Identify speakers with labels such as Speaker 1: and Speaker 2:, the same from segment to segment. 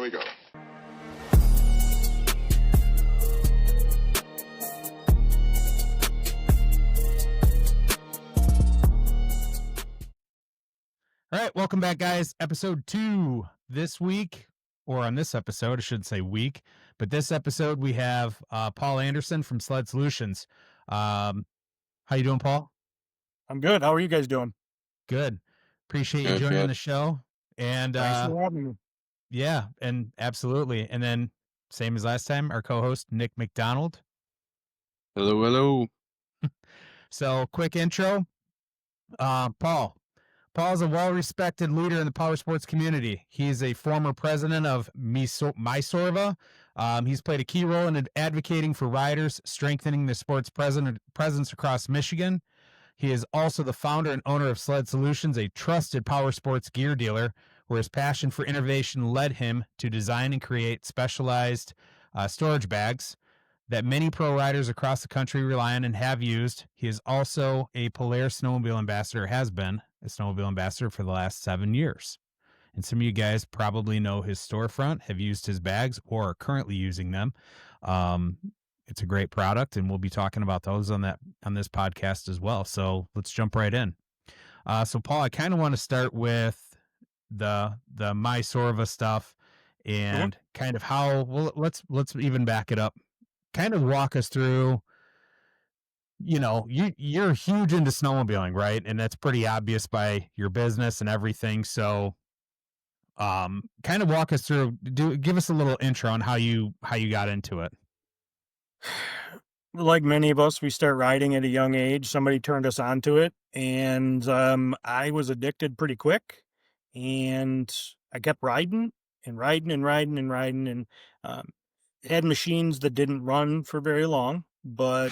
Speaker 1: we go.
Speaker 2: All right, welcome back, guys. Episode 2 this week, or on this episode, I should say week, but this episode we have Paul Anderson from Sled Solutions. How you doing, Paul?
Speaker 3: I'm good. How are you guys doing?
Speaker 2: Good. Appreciate you joining the show. And
Speaker 3: thanks for having me.
Speaker 2: Yeah, and absolutely. And then, same as last time, our co-host Nick McDonald.
Speaker 4: Hello, hello.
Speaker 2: So, quick intro. Paul is a well-respected leader in the power sports community. He is a former president of MISORVA. He's played a key role in advocating for riders, strengthening the sport's presence across Michigan. He is also the founder and owner of Sled Solutions, a trusted power sports gear dealer, where his passion for innovation led him to design and create specialized storage bags that many pro riders across the country rely on and have used. He is also a Polaris snowmobile ambassador, has been a snowmobile ambassador for the last 7 years. And some of you guys probably know his storefront, have used his bags, or are currently using them. It's a great product, and we'll be talking about those on this podcast as well. So let's jump right in. So Paul, I kind of want to start with the MISORVA stuff and kind of how. Well, let's even back it up. Kind of walk us through. You know, you're huge into snowmobiling, right? And that's pretty obvious by your business and everything. So, kind of walk us through. Give us a little intro on how you got into it.
Speaker 3: Like many of us, we start riding at a young age. Somebody turned us onto it, and I was addicted pretty quick. And I kept riding and had machines that didn't run for very long. But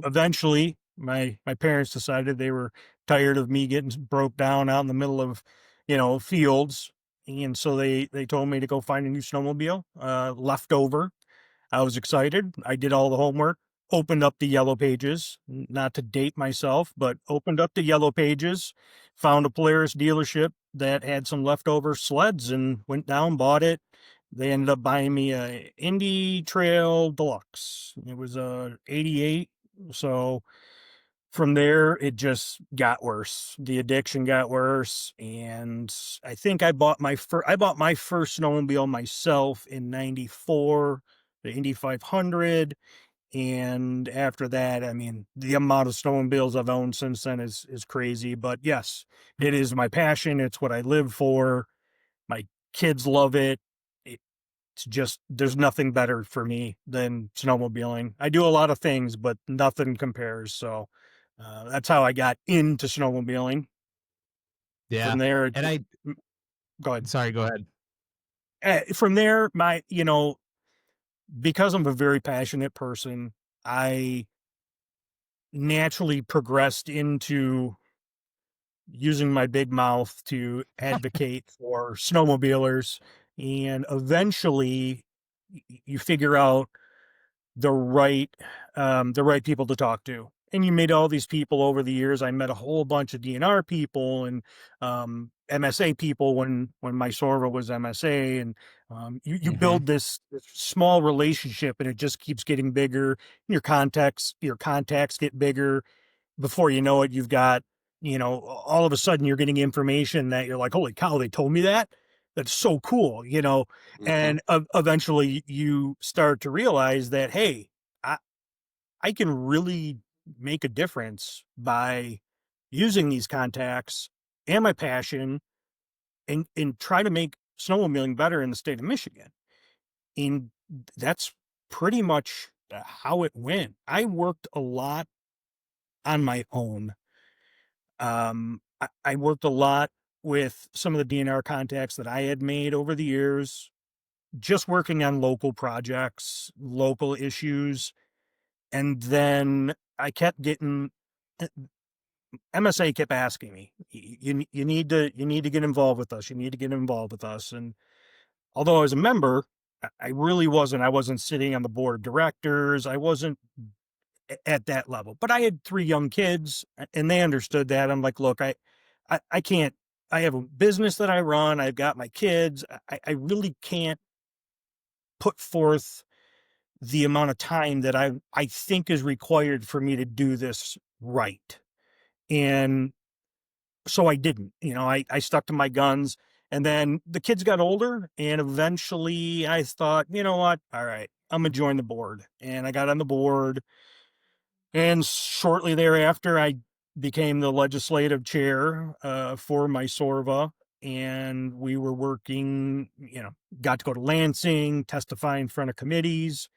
Speaker 3: eventually, my parents decided they were tired of me getting broke down out in the middle of, fields, and so they told me to go find a new snowmobile, leftover. I was excited. I did all the homework, opened up the yellow pages, not to date myself, but opened up the yellow pages, found a Polaris dealership that had some leftover sleds and went down, bought it. They ended up buying me a Indy Trail Deluxe. It was a 88. So from there, it just got worse. The addiction got worse. And I think I bought my first snowmobile myself in 94, the Indy 500. And after that, I mean, the amount of snowmobiles I've owned since then is crazy. But yes, it is my passion. It's what I live for. My kids love it. It's just, there's nothing better for me than snowmobiling. I do a lot of things, but nothing compares. So that's how I got into snowmobiling.
Speaker 2: Yeah.
Speaker 3: From there,
Speaker 2: and
Speaker 3: go ahead.
Speaker 2: Sorry, go ahead.
Speaker 3: From there, because I'm a very passionate person, I naturally progressed into using my big mouth to advocate for snowmobilers. And eventually you figure out the right people to talk to. And you meet all these people over the years. I met a whole bunch of DNR people and MSA people when MISORVA was MSA. And you build this small relationship, and it just keeps getting bigger. Your contacts get bigger. Before you know it, you've got, all of a sudden you're getting information that you're like, holy cow, they told me that. That's so cool, and eventually you start to realize that, hey, I can really make a difference by using these contacts and my passion and try to make snowmobiling better in the state of Michigan. And that's pretty much how it went. I worked a lot on my own. I worked a lot with some of the DNR contacts that I had made over the years, just working on local projects, local issues. And then I kept getting, MSA kept asking me, you need to get involved with us. You need to get involved with us. And although I was a member, I wasn't sitting on the board of directors. I wasn't at that level, but I had 3 young kids and they understood that. I'm like, look, I can't I have a business that I run. I've got my kids. I really can't put forth the amount of time that I think is required for me to do this right. And so I didn't, I stuck to my guns. And then the kids got older, and eventually I thought, you know what? All right, I'm gonna join the board. And I got on the board, and shortly thereafter I became the legislative chair for MISORVA. And we were working, got to go to Lansing, testify in front of committees,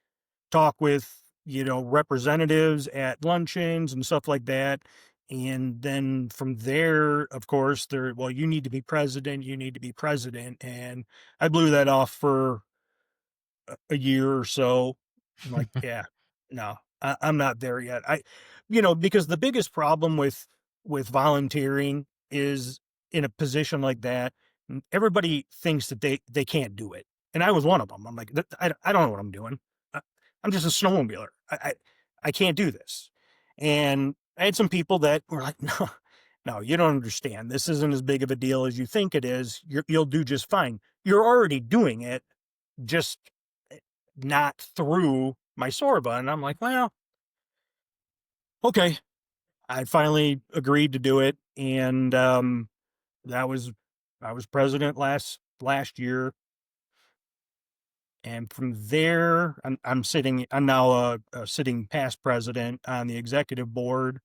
Speaker 3: talk with, representatives at luncheons and stuff like that. And then from there, of course, well, you need to be president, you need to be president. And I blew that off for a year or so. I'm like, yeah, no, I'm not there yet. Because the biggest problem with volunteering is in a position like that, everybody thinks that they can't do it, and I was one of them. I'm like, I don't know what I'm doing. I, I'm just a snowmobiler. I can't do this. And I had some people that were like, no, no, you don't understand. This isn't as big of a deal as you think it is. You'll do just fine. You're already doing it, just not through MISORVA. And I'm like, well, okay. I finally agreed to do it. And that was I was president last year. And from there, I'm now a sitting past president on the executive board.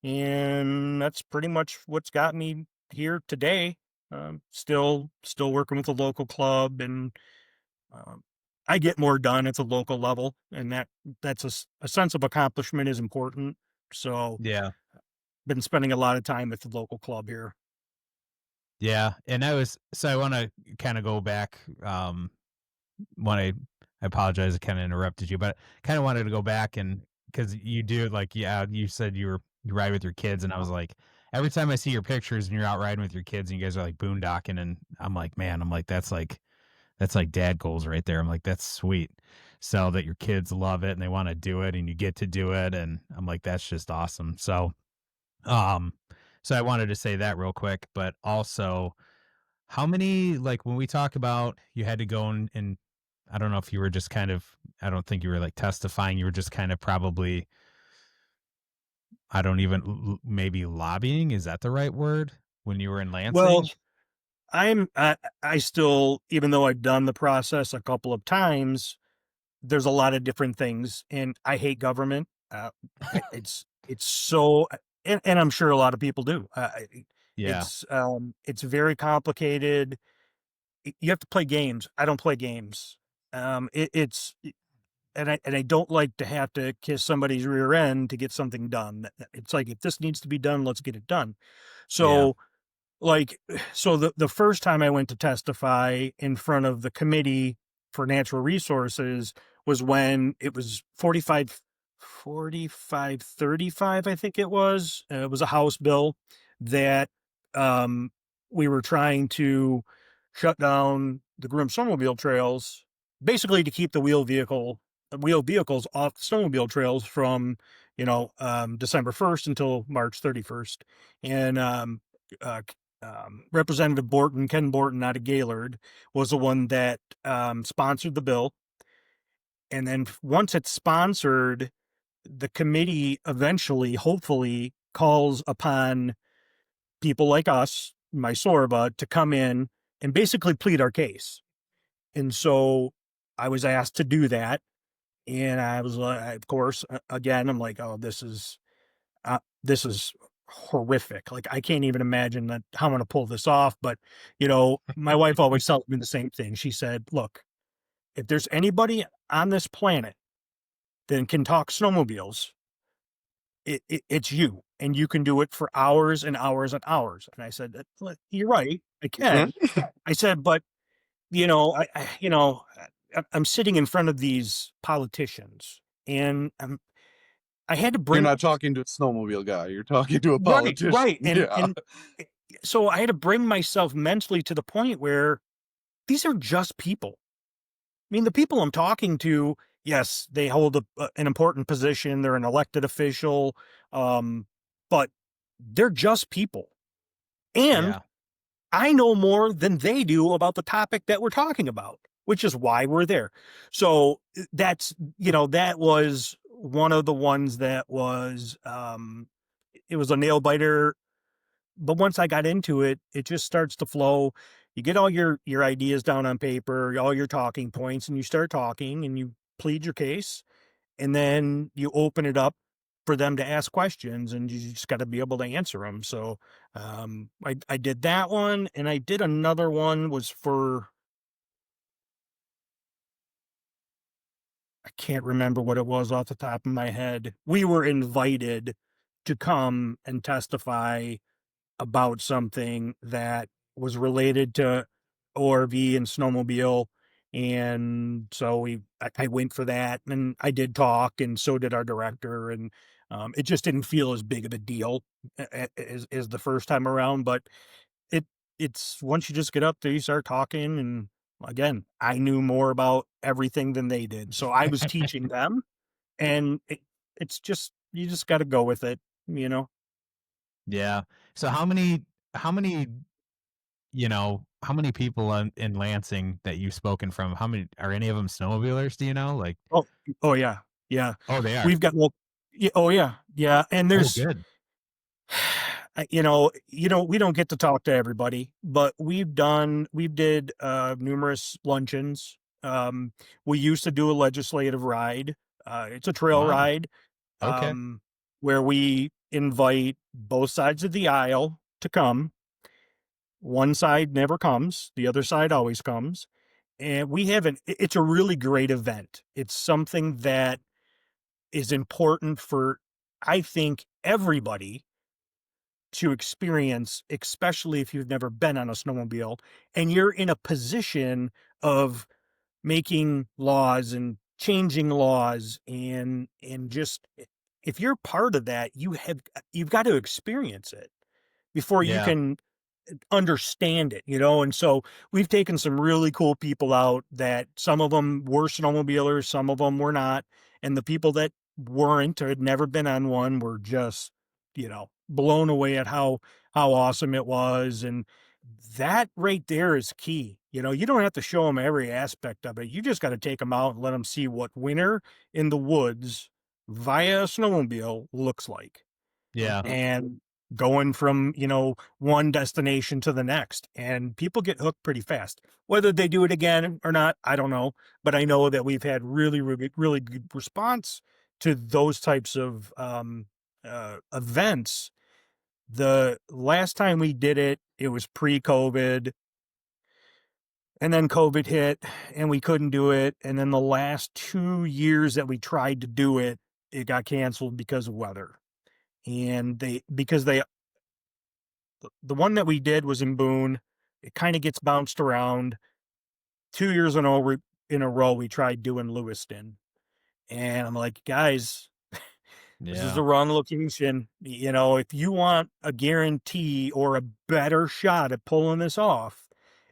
Speaker 3: And that's pretty much what's got me here today. Still working with the local club, and um, I get more done at the local level, and that's a sense of accomplishment is important. So,
Speaker 2: Yeah.
Speaker 3: been spending a lot of time at the local club here.
Speaker 2: Yeah. And I want to kind of go back. When I apologize, I kind of interrupted you, but kind of wanted to go back and because you do like, yeah, you said you ride with your kids, and I was like, every time I see your pictures and you're out riding with your kids and you guys are like boondocking, and I'm like, man, I'm like, that's like dad goals right there. I'm like, that's sweet. So that your kids love it and they want to do it and you get to do it. And I'm like, that's just awesome. Um, so I wanted to say that real quick, but also how many, like when we talk about you had to go and I don't know if you were just kind of, I don't think you were like testifying. You were just kind of probably, I don't even, maybe lobbying. Is that the right word? When you were in
Speaker 3: Well,
Speaker 2: Lansing?
Speaker 3: I still, even though I've done the process a couple of times, there's a lot of different things, and I hate government. It's so, and I'm sure a lot of people do.
Speaker 2: Yeah.
Speaker 3: It's very complicated. You have to play games. I don't play games. It's and I don't like to have to kiss somebody's rear end to get something done. It's like, if this needs to be done, let's get it done.
Speaker 2: Yeah.
Speaker 3: So, like, so the first time I went to testify in front of the committee for natural resources was when it was 4535, I think it was. It was a House bill that um, we were trying to shut down the Groom snowmobile trails, basically to keep the wheel vehicles off the snowmobile trails from, December 1st until March 31st. And uh, Representative Ken Borton out of Gaylord, was the one that sponsored the bill. And then once it's sponsored, the committee eventually, hopefully, calls upon people like us, MISORVA, to come in and basically plead our case. And so I was asked to do that. And I was, of course, again, I'm like, oh, this is horrific. Like, I can't even imagine how I'm going to pull this off. But, my wife always tells me the same thing. She said, look, if there's anybody on this planet that can talk snowmobiles, it's you, and you can do it for hours and hours and hours. And I said, you're right. I can. I said, but, I'm sitting in front of these politicians, and I had to
Speaker 4: You're
Speaker 3: bring
Speaker 4: not talking to a snowmobile guy. You're talking to a
Speaker 3: right,
Speaker 4: politician.
Speaker 3: right. And
Speaker 4: Yeah.
Speaker 3: and so I had to bring myself mentally to the point where these are just people. I mean, the people I'm talking to, yes, they hold an important position. They're an elected official, but they're just people. And
Speaker 2: Yeah.
Speaker 3: I know more than they do about the topic that we're talking about, which is why we're there. So that's, that was one of the ones that was, it was a nail biter. But once I got into it, it just starts to flow. You get all your ideas down on paper, all your talking points, and you start talking and you plead your case, and then you open it up for them to ask questions, and you just got to be able to answer them. So I did that one, and I did another one was for, I can't remember what it was off the top of my head. We were invited to come and testify about something that was related to ORV and snowmobile. And so I went for that, and I did talk, and so did our director. And it just didn't feel as big of a deal as the first time around. But it, it's once you just get up there, you start talking. And again, I knew more about everything than they did. So I was teaching them, and it's just, you just got to go with it, you know?
Speaker 2: Yeah. So how many how many people in Lansing that you've spoken from? How many are any of them snowmobilers? Do you know? Like,
Speaker 3: Oh, oh yeah, yeah.
Speaker 2: oh, they are.
Speaker 3: We've got, well, yeah, oh yeah, yeah. And
Speaker 2: Oh,
Speaker 3: there's,
Speaker 2: good.
Speaker 3: we don't get to talk to everybody, but we did numerous luncheons. We used to do a legislative ride. It's a trail
Speaker 2: Wow.
Speaker 3: ride,
Speaker 2: Okay.
Speaker 3: where we invite both sides of the aisle to come. One side never comes, the other side always comes. And we have it's a really great event. It's something that is important for, I think, everybody to experience, especially if you've never been on a snowmobile and you're in a position of making laws and changing laws, and just, if you're part of that, you've got to experience it before you
Speaker 2: Yeah.
Speaker 3: can understand it, and so we've taken some really cool people out, that some of them were snowmobilers, some of them were not, and the people that weren't or had never been on one were just, blown away at how awesome it was. And that right there is key. You don't have to show them every aspect of it. You just got to take them out and let them see what winter in the woods via a snowmobile looks like,
Speaker 2: Yeah.
Speaker 4: Mhm.
Speaker 3: and going from, one destination to the next. And people get hooked pretty fast. Whether they do it again or not, I don't know. But I know that we've had really, really, really good response to those types of events. The last time we did it, it was pre-COVID. And then COVID hit and we couldn't do it. And then the last 2 years that we tried to do it, it got canceled because of weather. And because the one that we did was in Boone. It kind of gets bounced around. 2 years in a row, we tried doing Lewiston, and I'm like, guys, this is
Speaker 2: Yeah.
Speaker 3: the wrong location. If you want a guarantee or a better shot at pulling this off,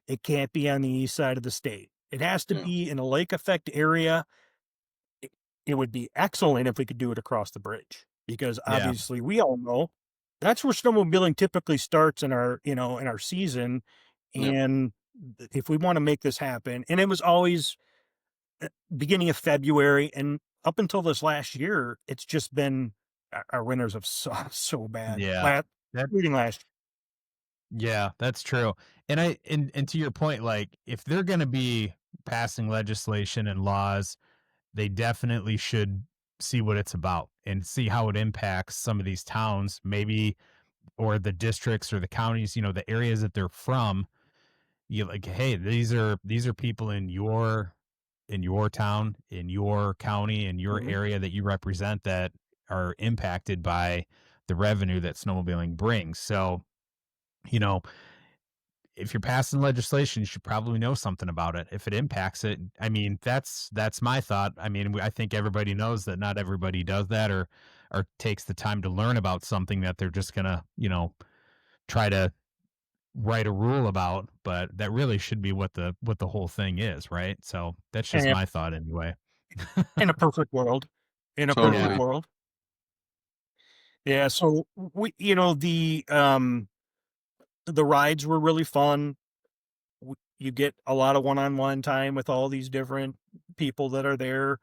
Speaker 3: it can't be on the east side of the state. It has to
Speaker 4: Yeah.
Speaker 3: be in a lake effect area. It, it would be excellent if we could do it across the bridge, because
Speaker 2: Yeah.
Speaker 3: obviously we all know that's where snowmobiling typically starts in our season.
Speaker 4: Yeah.
Speaker 3: And if we want to make this happen, and it was always beginning of February, and up until this last year, it's just been, our winters have sucked so bad.
Speaker 2: Yeah. That
Speaker 3: Including last.
Speaker 2: yeah, that's true. And to your point, like if they're gonna be passing legislation and laws, they definitely should see what it's about and see how it impacts some of these towns, maybe or the districts or the counties, the areas that they're from. You like, hey, these are people in your town, in your county, in your
Speaker 3: Mhm.
Speaker 2: area that you represent that are impacted by the revenue that snowmobiling brings. So, you know, if you're passing legislation, you should probably know something about it. If it impacts it, I mean, that's my thought. I mean, I think everybody knows that not everybody does that or takes the time to learn about something that they're just gonna, try to write a rule about, but that really should be what the whole thing is, right? So that's just
Speaker 3: And
Speaker 2: my thought anyway.
Speaker 3: in a perfect world, in a perfect
Speaker 2: Yeah.
Speaker 4: Totally.
Speaker 3: world. Yeah. So we, the rides were really fun. You get a lot of one-on-one time with all these different people that are there.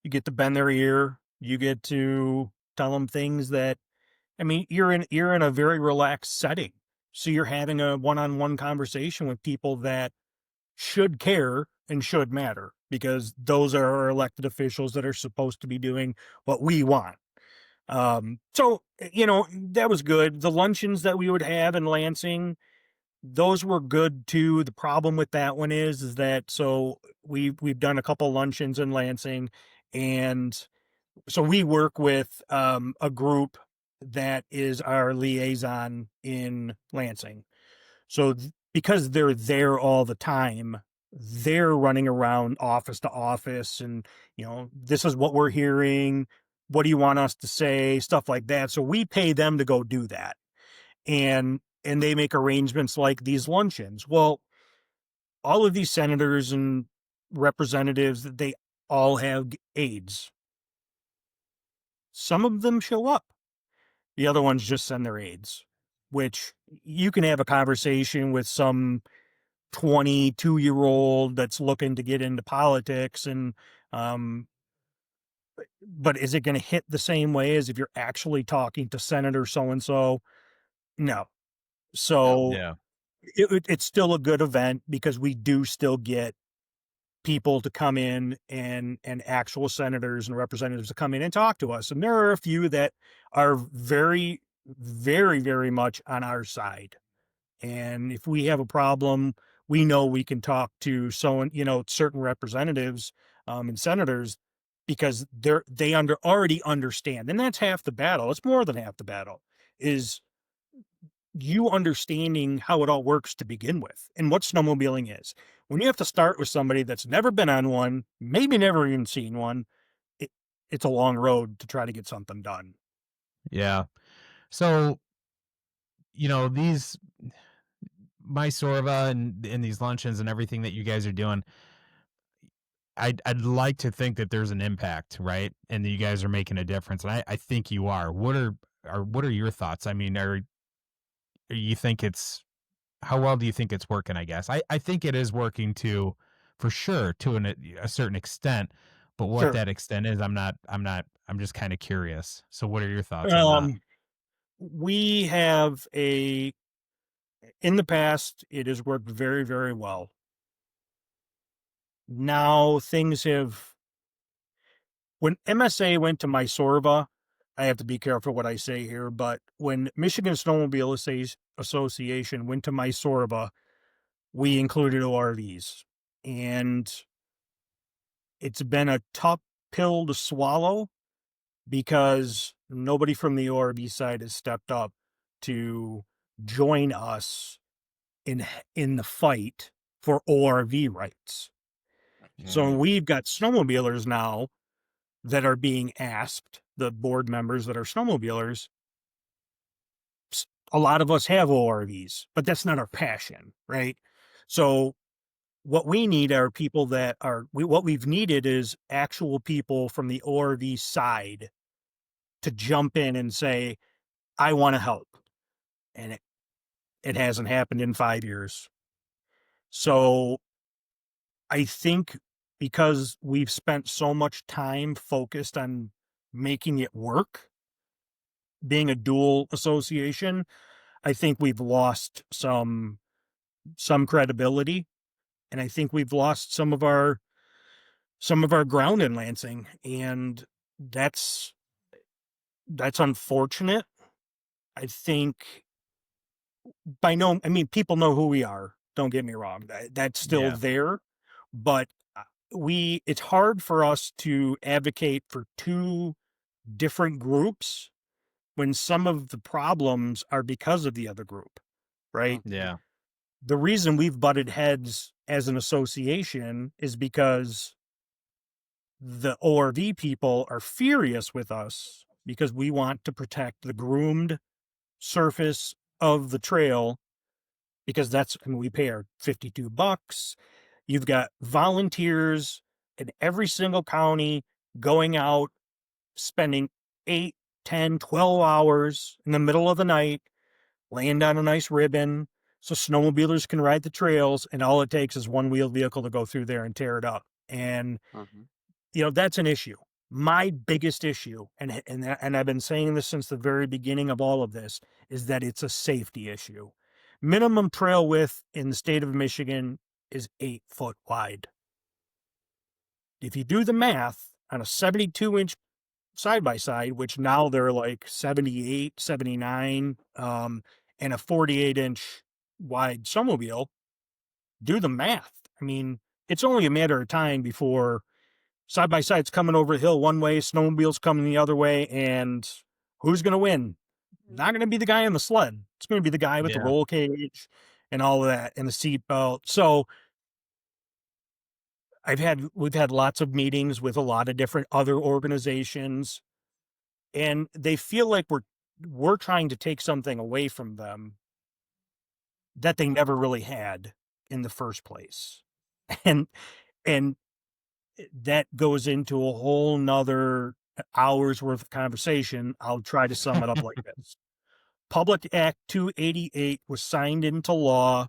Speaker 3: You get to bend their ear. You get to tell them things that, I mean, you're in a very relaxed setting. So you're having a one-on-one conversation with people that should care and should matter, because those are our elected officials that are supposed to be doing what we want. So that was good. The luncheons that we would have in Lansing, those were good too. The problem with that one is that, so we've done a couple luncheons in Lansing, and so we work with a group that is our liaison in Lansing. So because they're there all the time, they're running around office to office and, this is what we're hearing. What do you want us to say? Stuff like that. So we pay them to go do that. And they make arrangements like these luncheons. Well, all of these senators and representatives, they all have aides. Some of them show up. The other ones just send their aides, which you can have a conversation with some 22-year-old that's looking to get into politics, and but is it going to hit the same way as if you're actually talking to Senator so and so? No.
Speaker 4: No.
Speaker 3: So
Speaker 2: Yeah.
Speaker 3: it's still a good event, because we do still get people to come in, and actual senators and representatives to come in and talk to us. And there are a few that are very, very, very much on our side. And if we have a problem, we know we can talk to certain representatives and senators, because they already understand. And that's half the battle. It's more than half the battle, is you understanding how it all works to begin with and what snowmobiling is. When you have to start with somebody that's never been on one, maybe never even seen one, it's a long road to try to get something done.
Speaker 2: Yeah. So, these MISORVA and these luncheons and everything that you guys are doing, I'd like to think that there's an impact, right? And that you guys are making a difference. And I think you are. What are your thoughts? I mean, you think it's how well do you think it's working, I guess? I think it is working for sure to a certain extent, but what
Speaker 3: Sure.
Speaker 2: that extent is, I'm just kind of curious. So what are your thoughts on that?
Speaker 3: Um, we have in the past, it has worked very, very well. Now when MSA went to MISORVA, I have to be careful what I say here, but when Michigan Snowmobile Association went to MISORVA, we included ORVs. And it's been a tough pill to swallow, because nobody from the ORV side has stepped up to join us in the fight for ORV rights. So
Speaker 4: Mm.
Speaker 3: we've got snowmobilers now that are being asked, the board members that are snowmobilers. A lot of us have ORVs, but that's not our passion, right? So what we need are people what we've needed is actual people from the ORV side to jump in and say, I want to help. And it hasn't happened in 5 years. So I think, because we've spent so much time focused on making it work, being a dual association, I think we've lost some credibility, and I think we've lost some of our ground in Lansing, and that's unfortunate. I think I mean, people know who we are. Don't get me wrong. That's still
Speaker 2: Yeah.
Speaker 3: there, but it's hard for us to advocate for two different groups when some of the problems are because of the other group, right?
Speaker 2: Yeah.
Speaker 3: The reason we've butted heads as an association is because the ORV people are furious with us, because we want to protect the groomed surface of the trail, because we pay our $52. You've got volunteers in every single county going out, spending 8, 10, 12 hours in the middle of the night, laying down a nice ribbon, so snowmobilers can ride the trails, and all it takes is one wheeled vehicle to go through there and tear it up. And
Speaker 4: Mhm.
Speaker 3: that's an issue. My biggest issue, and I've been saying this since the very beginning of all of this, is that it's a safety issue. Minimum trail width in the state of Michigan is 8 foot wide. If you do the math on a 72-inch side by side, which now they're like 78, 79, and a 48-inch wide snowmobile, do the math. I mean, it's only a matter of time before side by side's coming over the hill one way, snowmobile's coming the other way, and who's going to win? Not going to be the guy on the sled. It's going to be the guy with the
Speaker 2: Yeah.
Speaker 3: roll cage and all of that and the seatbelt. So we've had lots of meetings with a lot of different other organizations, and they feel like we're trying to take something away from them that they never really had in the first place. And and that goes into a whole nother hour's worth of conversation. I'll try to sum it up like this. Public Act 288 was signed into law.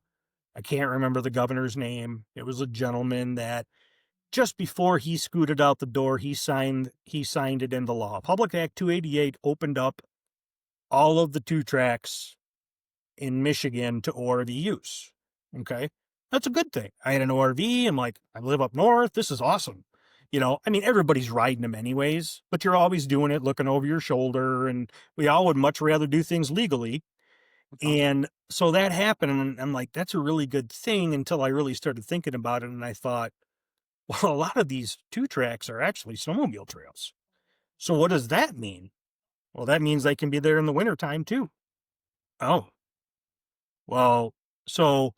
Speaker 3: I can't remember the governor's name. It was a gentleman that just before he scooted out the door, he signed it into law. Public Act 288 opened up all of the 2 tracks in Michigan to ORV use. Okay. That's a good thing. I had an ORV. I'm like, I live up north. This is awesome. I mean, everybody's riding them anyways, but you're always doing it, looking over your shoulder. And we all would much rather do things legally. And so that happened. And I'm like, that's a really good thing until I really started thinking about it. And I thought, well, a lot of these 2 tracks are actually snowmobile trails. So what does that mean? Well, that means they can be there in the wintertime too. Oh, well, so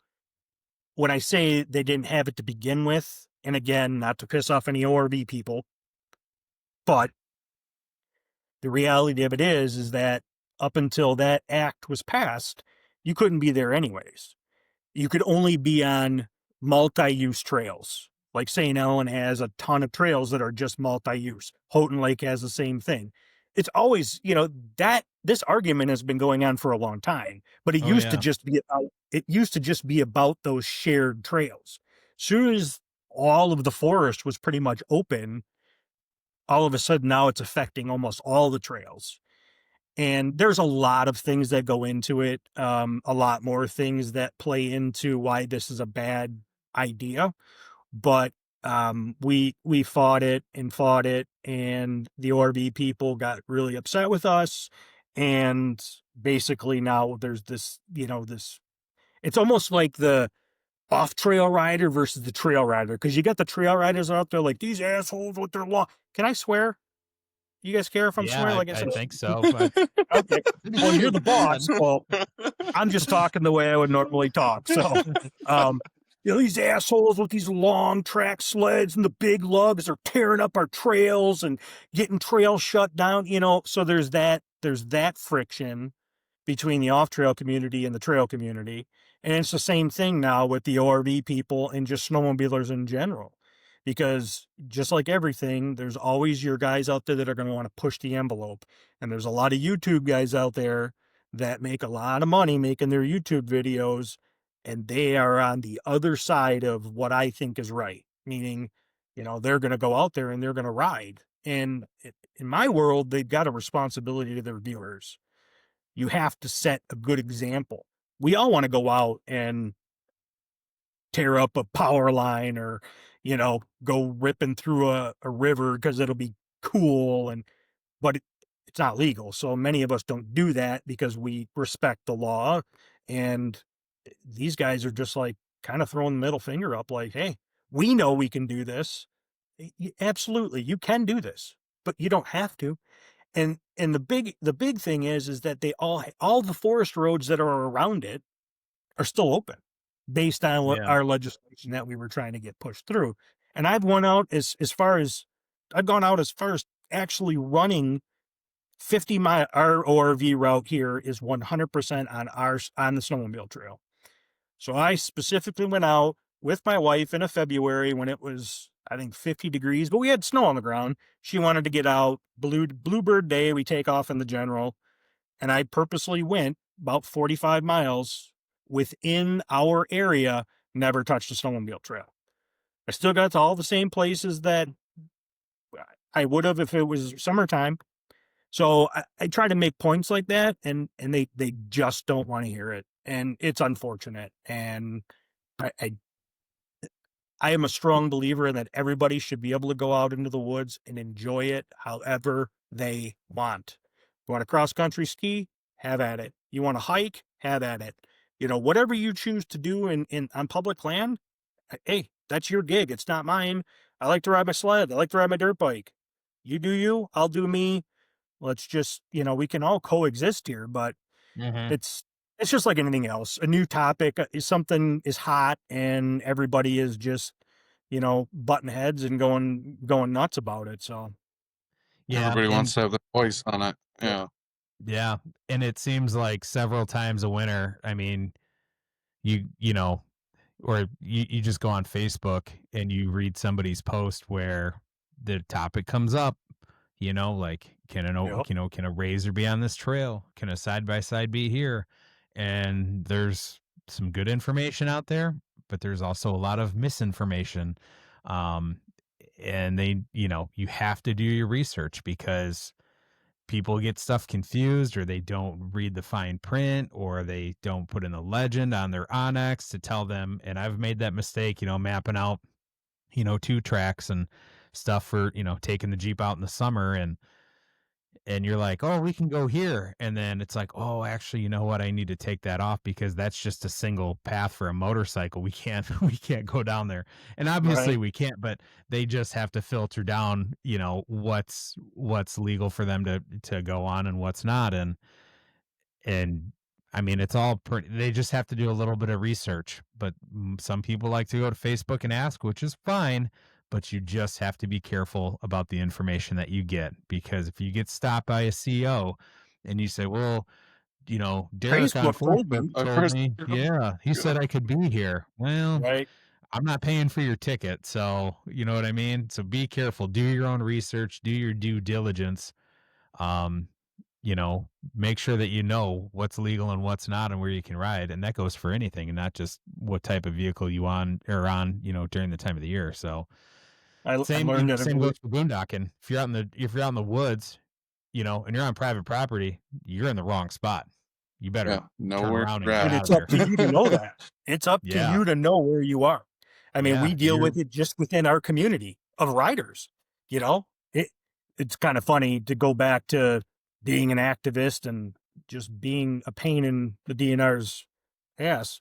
Speaker 3: when I say they didn't have it to begin with, and again, not to piss off any ORV people, but the reality of it is that up until that act was passed, you couldn't be there anyways. You could only be on multi-use trails. Like St. Ellen has a ton of trails that are just multi-use. Houghton Lake has the same thing. It's always, that this argument has been going on for a long time, but it
Speaker 2: Oh,
Speaker 3: used to
Speaker 2: yeah.
Speaker 3: just be about those shared trails. Soon as all of the forest was pretty much open, all of a sudden now it's affecting almost all the trails. And there's a lot of things that go into it, a lot more things that play into why this is a bad idea. But we fought it, and the ORV people got really upset with us. And basically now there's this, it's almost like the off trail rider versus the trail rider, because you got the trail riders out there like these assholes with their law. Can I swear? You guys care if I'm
Speaker 2: Yeah,
Speaker 3: swearing? Like I
Speaker 2: I
Speaker 3: said,
Speaker 2: think so. But
Speaker 3: okay. Well, you're the
Speaker 4: Go
Speaker 3: boss. Well, I'm just talking the way I would normally talk. So, um, these assholes with these long track sleds and the big lugs are tearing up our trails and getting trails shut down. So there's that friction between the off trail community and the trail community. And it's the same thing now with the ORV people and just snowmobilers in general. Because just like everything, there's always your guys out there that are going to want to push the envelope. And there's a lot of YouTube guys out there that make a lot of money making their YouTube videos. And they are on the other side of what I think is right. Meaning, they're going to go out there and they're going to ride. And in my world, they've got a responsibility to their viewers. You have to set a good example. We all want to go out and tear up a power line or, go ripping through a river because it'll be cool. But it's not legal. So many of us don't do that because we respect the law. And these guys are just like kind of throwing the middle finger up like, hey, we know we can do this. Absolutely. You can do this, but you don't have to. And the big thing is that they all the forest roads that are around it are still open based on what
Speaker 2: yeah.
Speaker 3: our legislation that we were trying to get pushed through. And I've gone out as far as actually running 50-mile. Our ORV route here is 100% on the snowmobile trail. So I specifically went out with my wife in a February when it was, I think, 50 degrees, but we had snow on the ground. She wanted to get out. Bluebird Day, we take off in the general. And I purposely went about 45 miles within our area never touched a snowmobile trail. I still got to all the same places that I would have if it was summertime. So I try to make points like that, and they just don't want to hear it, and it's unfortunate. And I, I I am a strong believer in that everybody should be able to go out into the woods and enjoy it however they want. You want to cross country ski? Have at it. You want to hike? Have at it. You know, whatever you choose to do in on public land, hey, that's your gig. It's not mine. I like to ride my sled. I like to ride my dirt bike. You do you, I'll do me. Let's just, we can all coexist here, but
Speaker 2: Mm-hmm.
Speaker 3: it's just like anything else. A new topic is something is hot and everybody is just, butting heads and going nuts about it. So
Speaker 2: Yeah,
Speaker 4: Everybody
Speaker 2: and
Speaker 4: wants to have their voice on it.
Speaker 3: yeah,
Speaker 4: Yeah.
Speaker 2: yeah, and it seems like several times a winter. I mean, you know, or you just go on Facebook and you read somebody's post where the topic comes up, like
Speaker 3: yeah,
Speaker 2: can a razor be on this trail? Can a side by side be here? And there's some good information out there, but there's also a lot of misinformation. Um, and you have to do your research because people get stuff confused or they don't read the fine print or they don't put in a legend on their Onyx to tell them. And I've made that mistake, mapping out, 2 tracks and stuff for, taking the Jeep out in the summer and you're like, oh, we can go here. And then it's like, oh, actually, you know what? I need to take that off because that's just a single path for a motorcycle. We can't, we can't go down there. And obviously
Speaker 3: right.
Speaker 2: we can't, but they just have to filter down, what's legal for them to go on and what's not. And I mean, it's all pretty, they just have to do a little bit of research, but some people like to go to Facebook and ask, which is fine, but you just have to be careful about the information that you get because if you get stopped by a CEO and you say, well, Derek on
Speaker 3: Facebook told
Speaker 2: Facebook
Speaker 3: me,
Speaker 2: told me, yeah, he said I could be here. Well,
Speaker 3: right?
Speaker 2: I'm not paying for your ticket. So, you know what I mean? So be careful, do your own research, do your due diligence. Um, make sure that you know what's legal and what's not and where you can ride. And that goes for anything and not just what type of vehicle you on, during the time of the year. So
Speaker 3: I
Speaker 2: same,
Speaker 3: learned that
Speaker 2: same goes for boondocking. If you're out in the woods, and you're on private property, you're in the wrong spot. You better
Speaker 4: Yeah.
Speaker 2: turn
Speaker 4: Nowhere
Speaker 2: around
Speaker 4: to
Speaker 2: and get
Speaker 3: and
Speaker 2: out
Speaker 3: it's
Speaker 2: of
Speaker 3: up
Speaker 2: there.
Speaker 3: to you to know that. It's up to
Speaker 2: Yeah.
Speaker 3: you to know where you are. I mean,
Speaker 2: Yeah.
Speaker 3: we deal with it just within our community of riders. You know, it's kind of funny to go back to being an activist and just being a pain in the DNR's ass.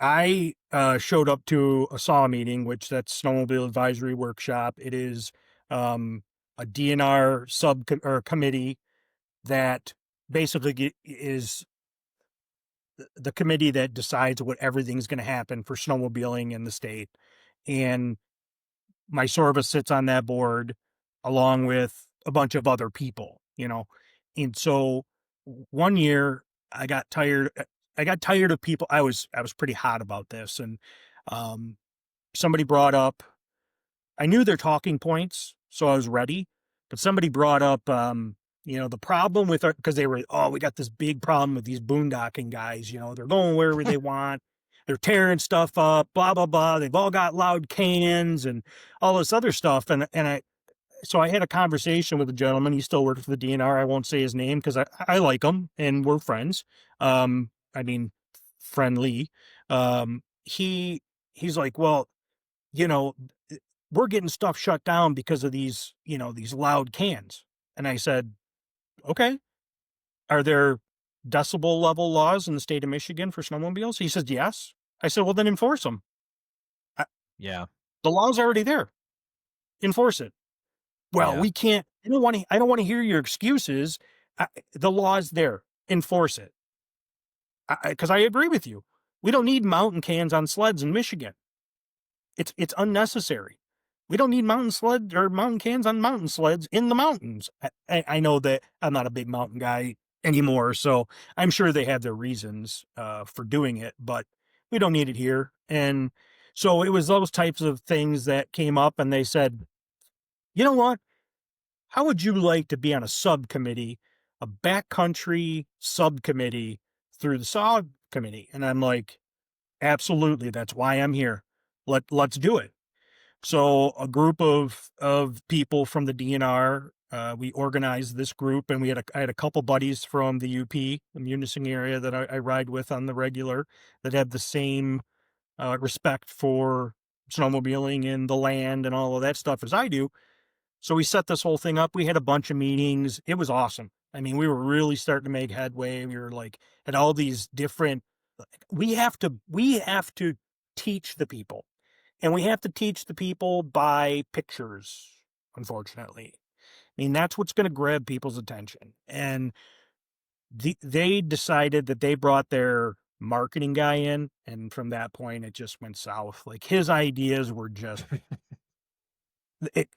Speaker 3: I showed up to a SAW meeting, which that's Snowmobile Advisory Workshop. It is a DNR sub or committee that basically is the committee that decides what everything's going to happen for snowmobiling in the state. And MISORVA sits on that board along with a bunch of other people, And so one year I got tired. I got tired of people. I was pretty hot about this. And um, somebody brought up, I knew their talking points, so I was ready. But somebody brought up, the problem with our, because they were, oh, we got this big problem with these boondocking guys. They're going wherever they want. They're tearing stuff up, blah, blah, blah. They've all got loud cans and all this other stuff. So I had a conversation with a gentleman. He still works for the DNR. I won't say his name because I like him and we're friends. I mean, friendly. He's like, well, you know, we're getting stuff shut down because of these loud cans. And I said, okay, are there decibel level laws in the state of Michigan for snowmobiles? He says, yes. I said, well, then enforce them.
Speaker 2: Yeah.
Speaker 3: The law's already there. Enforce it. Well,
Speaker 2: Yeah.
Speaker 3: we can't, I don't want to hear your excuses. The law's there. Enforce it. Because I agree with you. We don't need mountain cans on sleds in Michigan. It's unnecessary. We don't need mountain cans on mountain sleds in the mountains. I know that I'm not a big mountain guy anymore, so I'm sure they have their reasons for doing it, but we don't need it here. And so it was those types of things that came up, and they said, you know what? How would you like to be on a subcommittee, a backcountry subcommittee through the SAW committee. And I'm like, absolutely, that's why I'm here. Let's do it. So a group of people from the DNR, we organized this group, and I had a couple buddies from the UP, the Munising area that I ride with on the regular, that have the same respect for snowmobiling and the land and all of that stuff as I do. So we set this whole thing up. We had a bunch of meetings. It was awesome. I mean, we were really starting to make headway. We were like at all these different. We have to teach the people, and we have to teach the people by pictures. Unfortunately, I mean that's what's going to grab people's attention. And they decided that they brought their marketing guy in, and from that point, it just went south. Like his ideas were just it.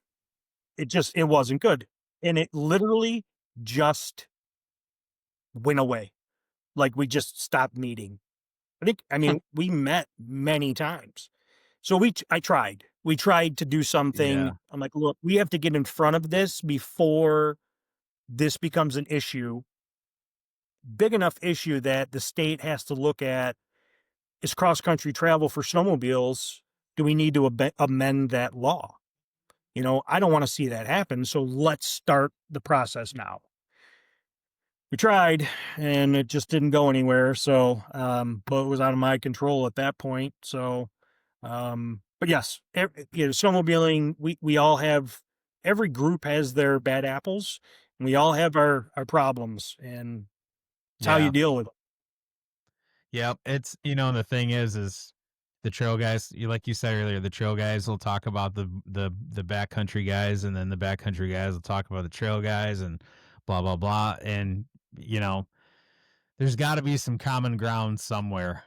Speaker 3: It wasn't good, and it literally just went away. Like we just stopped meeting. I mean, we met many times. So I tried. We tried to do
Speaker 2: Yeah.
Speaker 3: something. I'm like, look, we have to get in front of this before this becomes an issue, big enough issue that the state has to look at is cross country travel for snowmobiles. Do we need to amend that law? You know, I don't want to see that happen. So let's start the process now. We tried and it just didn't go anywhere. So, but it was out of my control at that point. So, but yes, snowmobiling, we all have, every group has their bad apples, and we all have our problems, and it's how you
Speaker 2: Yeah.
Speaker 3: deal with them.
Speaker 2: Yep. It's, the thing is the trail guys, like you said earlier, the trail guys will talk about the backcountry guys, and then the backcountry guys will talk about the trail guys, and blah blah blah. And you know, there's got to be some common ground somewhere,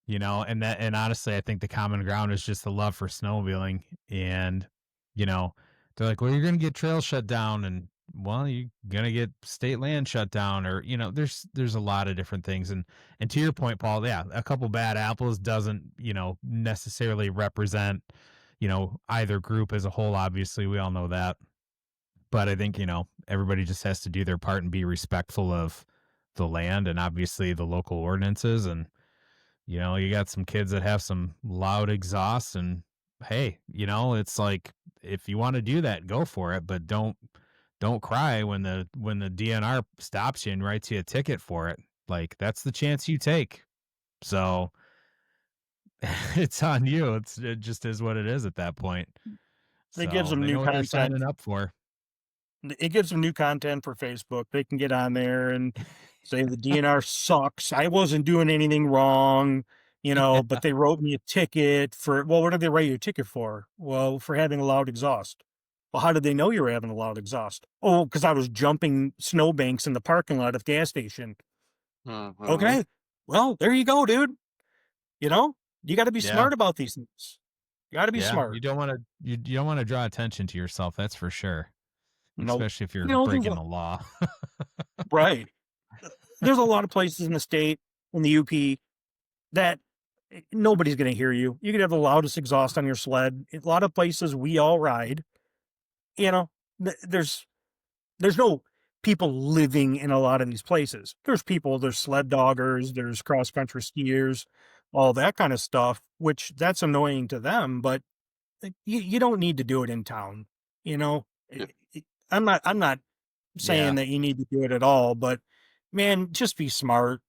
Speaker 2: and honestly, I think the common ground is just the love for snowmobiling. And you know, they're like, well, you're gonna get trails shut down, and well, you're gonna get state land shut down, or there's a lot of different things. And to your point, Paul, yeah, a couple bad apples doesn't necessarily represent either group as a whole. Obviously, we all know that. But I think everybody just has to do their part and be respectful of the land and obviously the local ordinances. And you got some kids that have some loud exhausts, and hey, it's like, if you want to do that, go for it, but don't cry when the DNR stops you and writes you a ticket for it. Like, that's the chance you take. So it's on you. It just is what it is at that point.
Speaker 3: It gives
Speaker 2: So
Speaker 3: them
Speaker 2: they
Speaker 3: new
Speaker 2: know what they're
Speaker 3: content.
Speaker 2: signing up for.
Speaker 3: It gives them new content for Facebook. They can get on there and say the DNR sucks. I wasn't doing anything wrong, but they wrote me a ticket for, well, what did they write you a ticket for? Well, for having a loud exhaust. Well, how did they know you were having a loud exhaust? Oh, because I was jumping snowbanks in the parking lot of the gas station. Okay. Well, there you go, dude. You got to be
Speaker 2: Yeah.
Speaker 3: smart about these things. You got to be
Speaker 2: Yeah.
Speaker 3: smart.
Speaker 2: You don't want to you don't want to draw attention to yourself, that's for sure.
Speaker 3: No,
Speaker 2: Especially if you're
Speaker 3: there's
Speaker 2: breaking the law.
Speaker 3: right. There's a lot of places in the state, in the UP, that nobody's going to hear you. You could have the loudest exhaust on your sled. A lot of places we all ride, there's no people living in a lot of these places. There's sled doggers, there's cross country skiers, all that kind of stuff, which that's annoying to them, but you don't need to do it in town. You know,
Speaker 4: Yeah.
Speaker 3: I'm not saying
Speaker 2: Yeah.
Speaker 3: that you need to do it at all, but man, just be smart.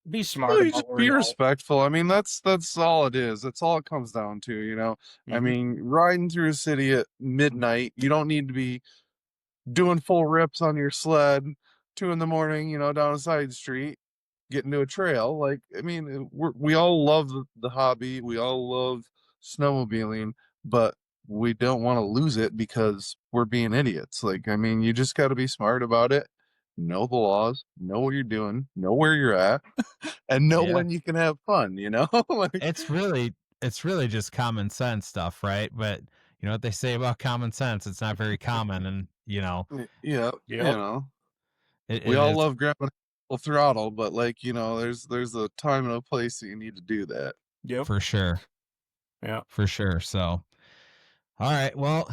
Speaker 3: Be smart
Speaker 4: Well, you
Speaker 3: about
Speaker 4: just
Speaker 3: where
Speaker 4: be
Speaker 3: you go.
Speaker 4: respectful. I mean, that's all it is. That's all it comes down to, you know. I
Speaker 3: Mhm.
Speaker 4: mean, riding through a city at midnight, you don't need to be doing full rips on your sled 2 in the morning, down a side street, getting to a trail. Like, I mean, we all love the hobby. We all love snowmobiling, but we don't want to lose it because we're being idiots. Like, I mean, you just got to be smart about it. Know the laws, know what you're doing, know where you're at, and know
Speaker 2: Yeah.
Speaker 4: when you can have fun, like,
Speaker 2: It's really just common sense stuff, right? But you know what they say about common sense? It's not very common, and
Speaker 4: yeah,
Speaker 3: Yep.
Speaker 4: we
Speaker 2: it
Speaker 4: all
Speaker 2: is
Speaker 4: love grabbing a full throttle, but like, there's a time and a place that you need to do that.
Speaker 3: Yep.
Speaker 2: for sure.
Speaker 3: Yeah.
Speaker 2: For sure. So, all right. Well,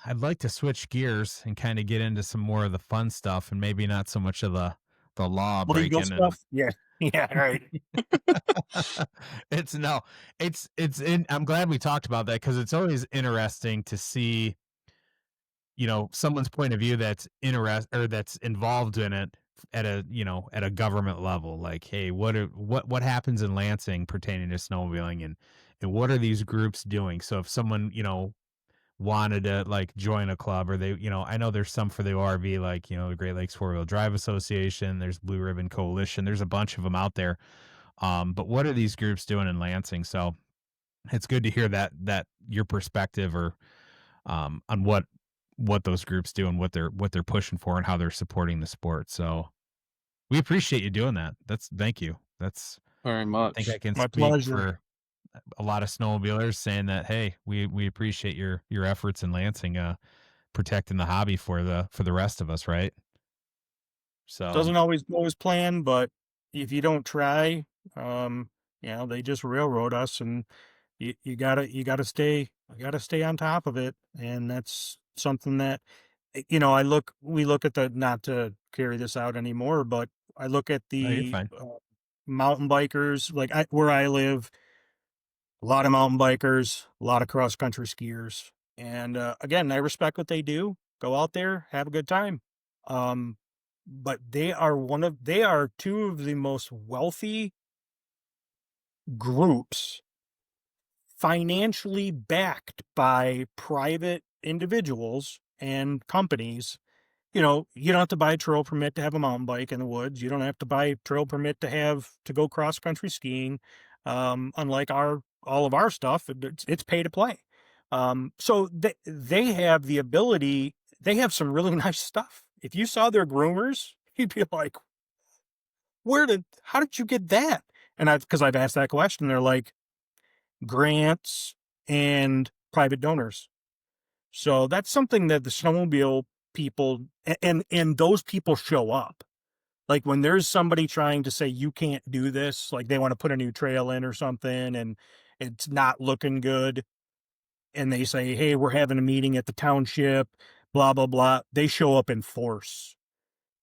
Speaker 2: I'd like to switch gears and kind of get into some more of the fun stuff, and maybe not so much of the law
Speaker 3: Legal
Speaker 2: breaking. And
Speaker 3: stuff. Yeah. Yeah, right.
Speaker 2: It's no, it's in I'm glad we talked about that because it's always interesting to see, someone's point of view that's that's involved in it at a government level. Like, hey, what happens in Lansing pertaining to snowmobiling, and what are these groups doing? So if someone, wanted to like join a club, or they, I know there's some for the ORV, like, the Great Lakes Four-Wheel Drive Association, there's Blue Ribbon Coalition, there's a bunch of them out there. But what are these groups doing in Lansing? So it's good to hear that your perspective, or on what those groups do and what they're pushing for and how they're supporting the sport. So we appreciate you doing that. Thank you.
Speaker 4: Very
Speaker 2: I think I
Speaker 4: much.
Speaker 2: can
Speaker 3: My
Speaker 2: speak
Speaker 3: pleasure.
Speaker 2: for a lot of snowmobilers saying that, hey, we appreciate your efforts in Lansing, protecting the hobby for the rest of us, right? So
Speaker 3: Doesn't always go as planned, but if you don't try, they just railroad us, and you gotta stay on top of it, and that's something that we look at the, not to carry this out anymore, but I look at
Speaker 2: no, you're
Speaker 3: the
Speaker 2: fine.
Speaker 3: mountain bikers, like where I live, a lot of mountain bikers, a lot of cross country skiers. And again, I respect what they do. Go out there, have a good time. Um, but they are two of the most wealthy groups, financially backed by private individuals and companies. You don't have to buy a trail permit to have a mountain bike in the woods. You don't have to buy a trail permit to go cross country skiing. Unlike all of our stuff, it's pay to play. So they have the ability. They have some really nice stuff. If you saw their groomers, you'd be like, how did you get that? And because I've asked that question, they're like, grants and private donors. So that's something that the snowmobile people, and those people show up. Like when there's somebody trying to say you can't do this, like they want to put a new trail in or something and it's not looking good, and they say, "Hey, we're having a meeting at the township, blah blah blah." They show up in force.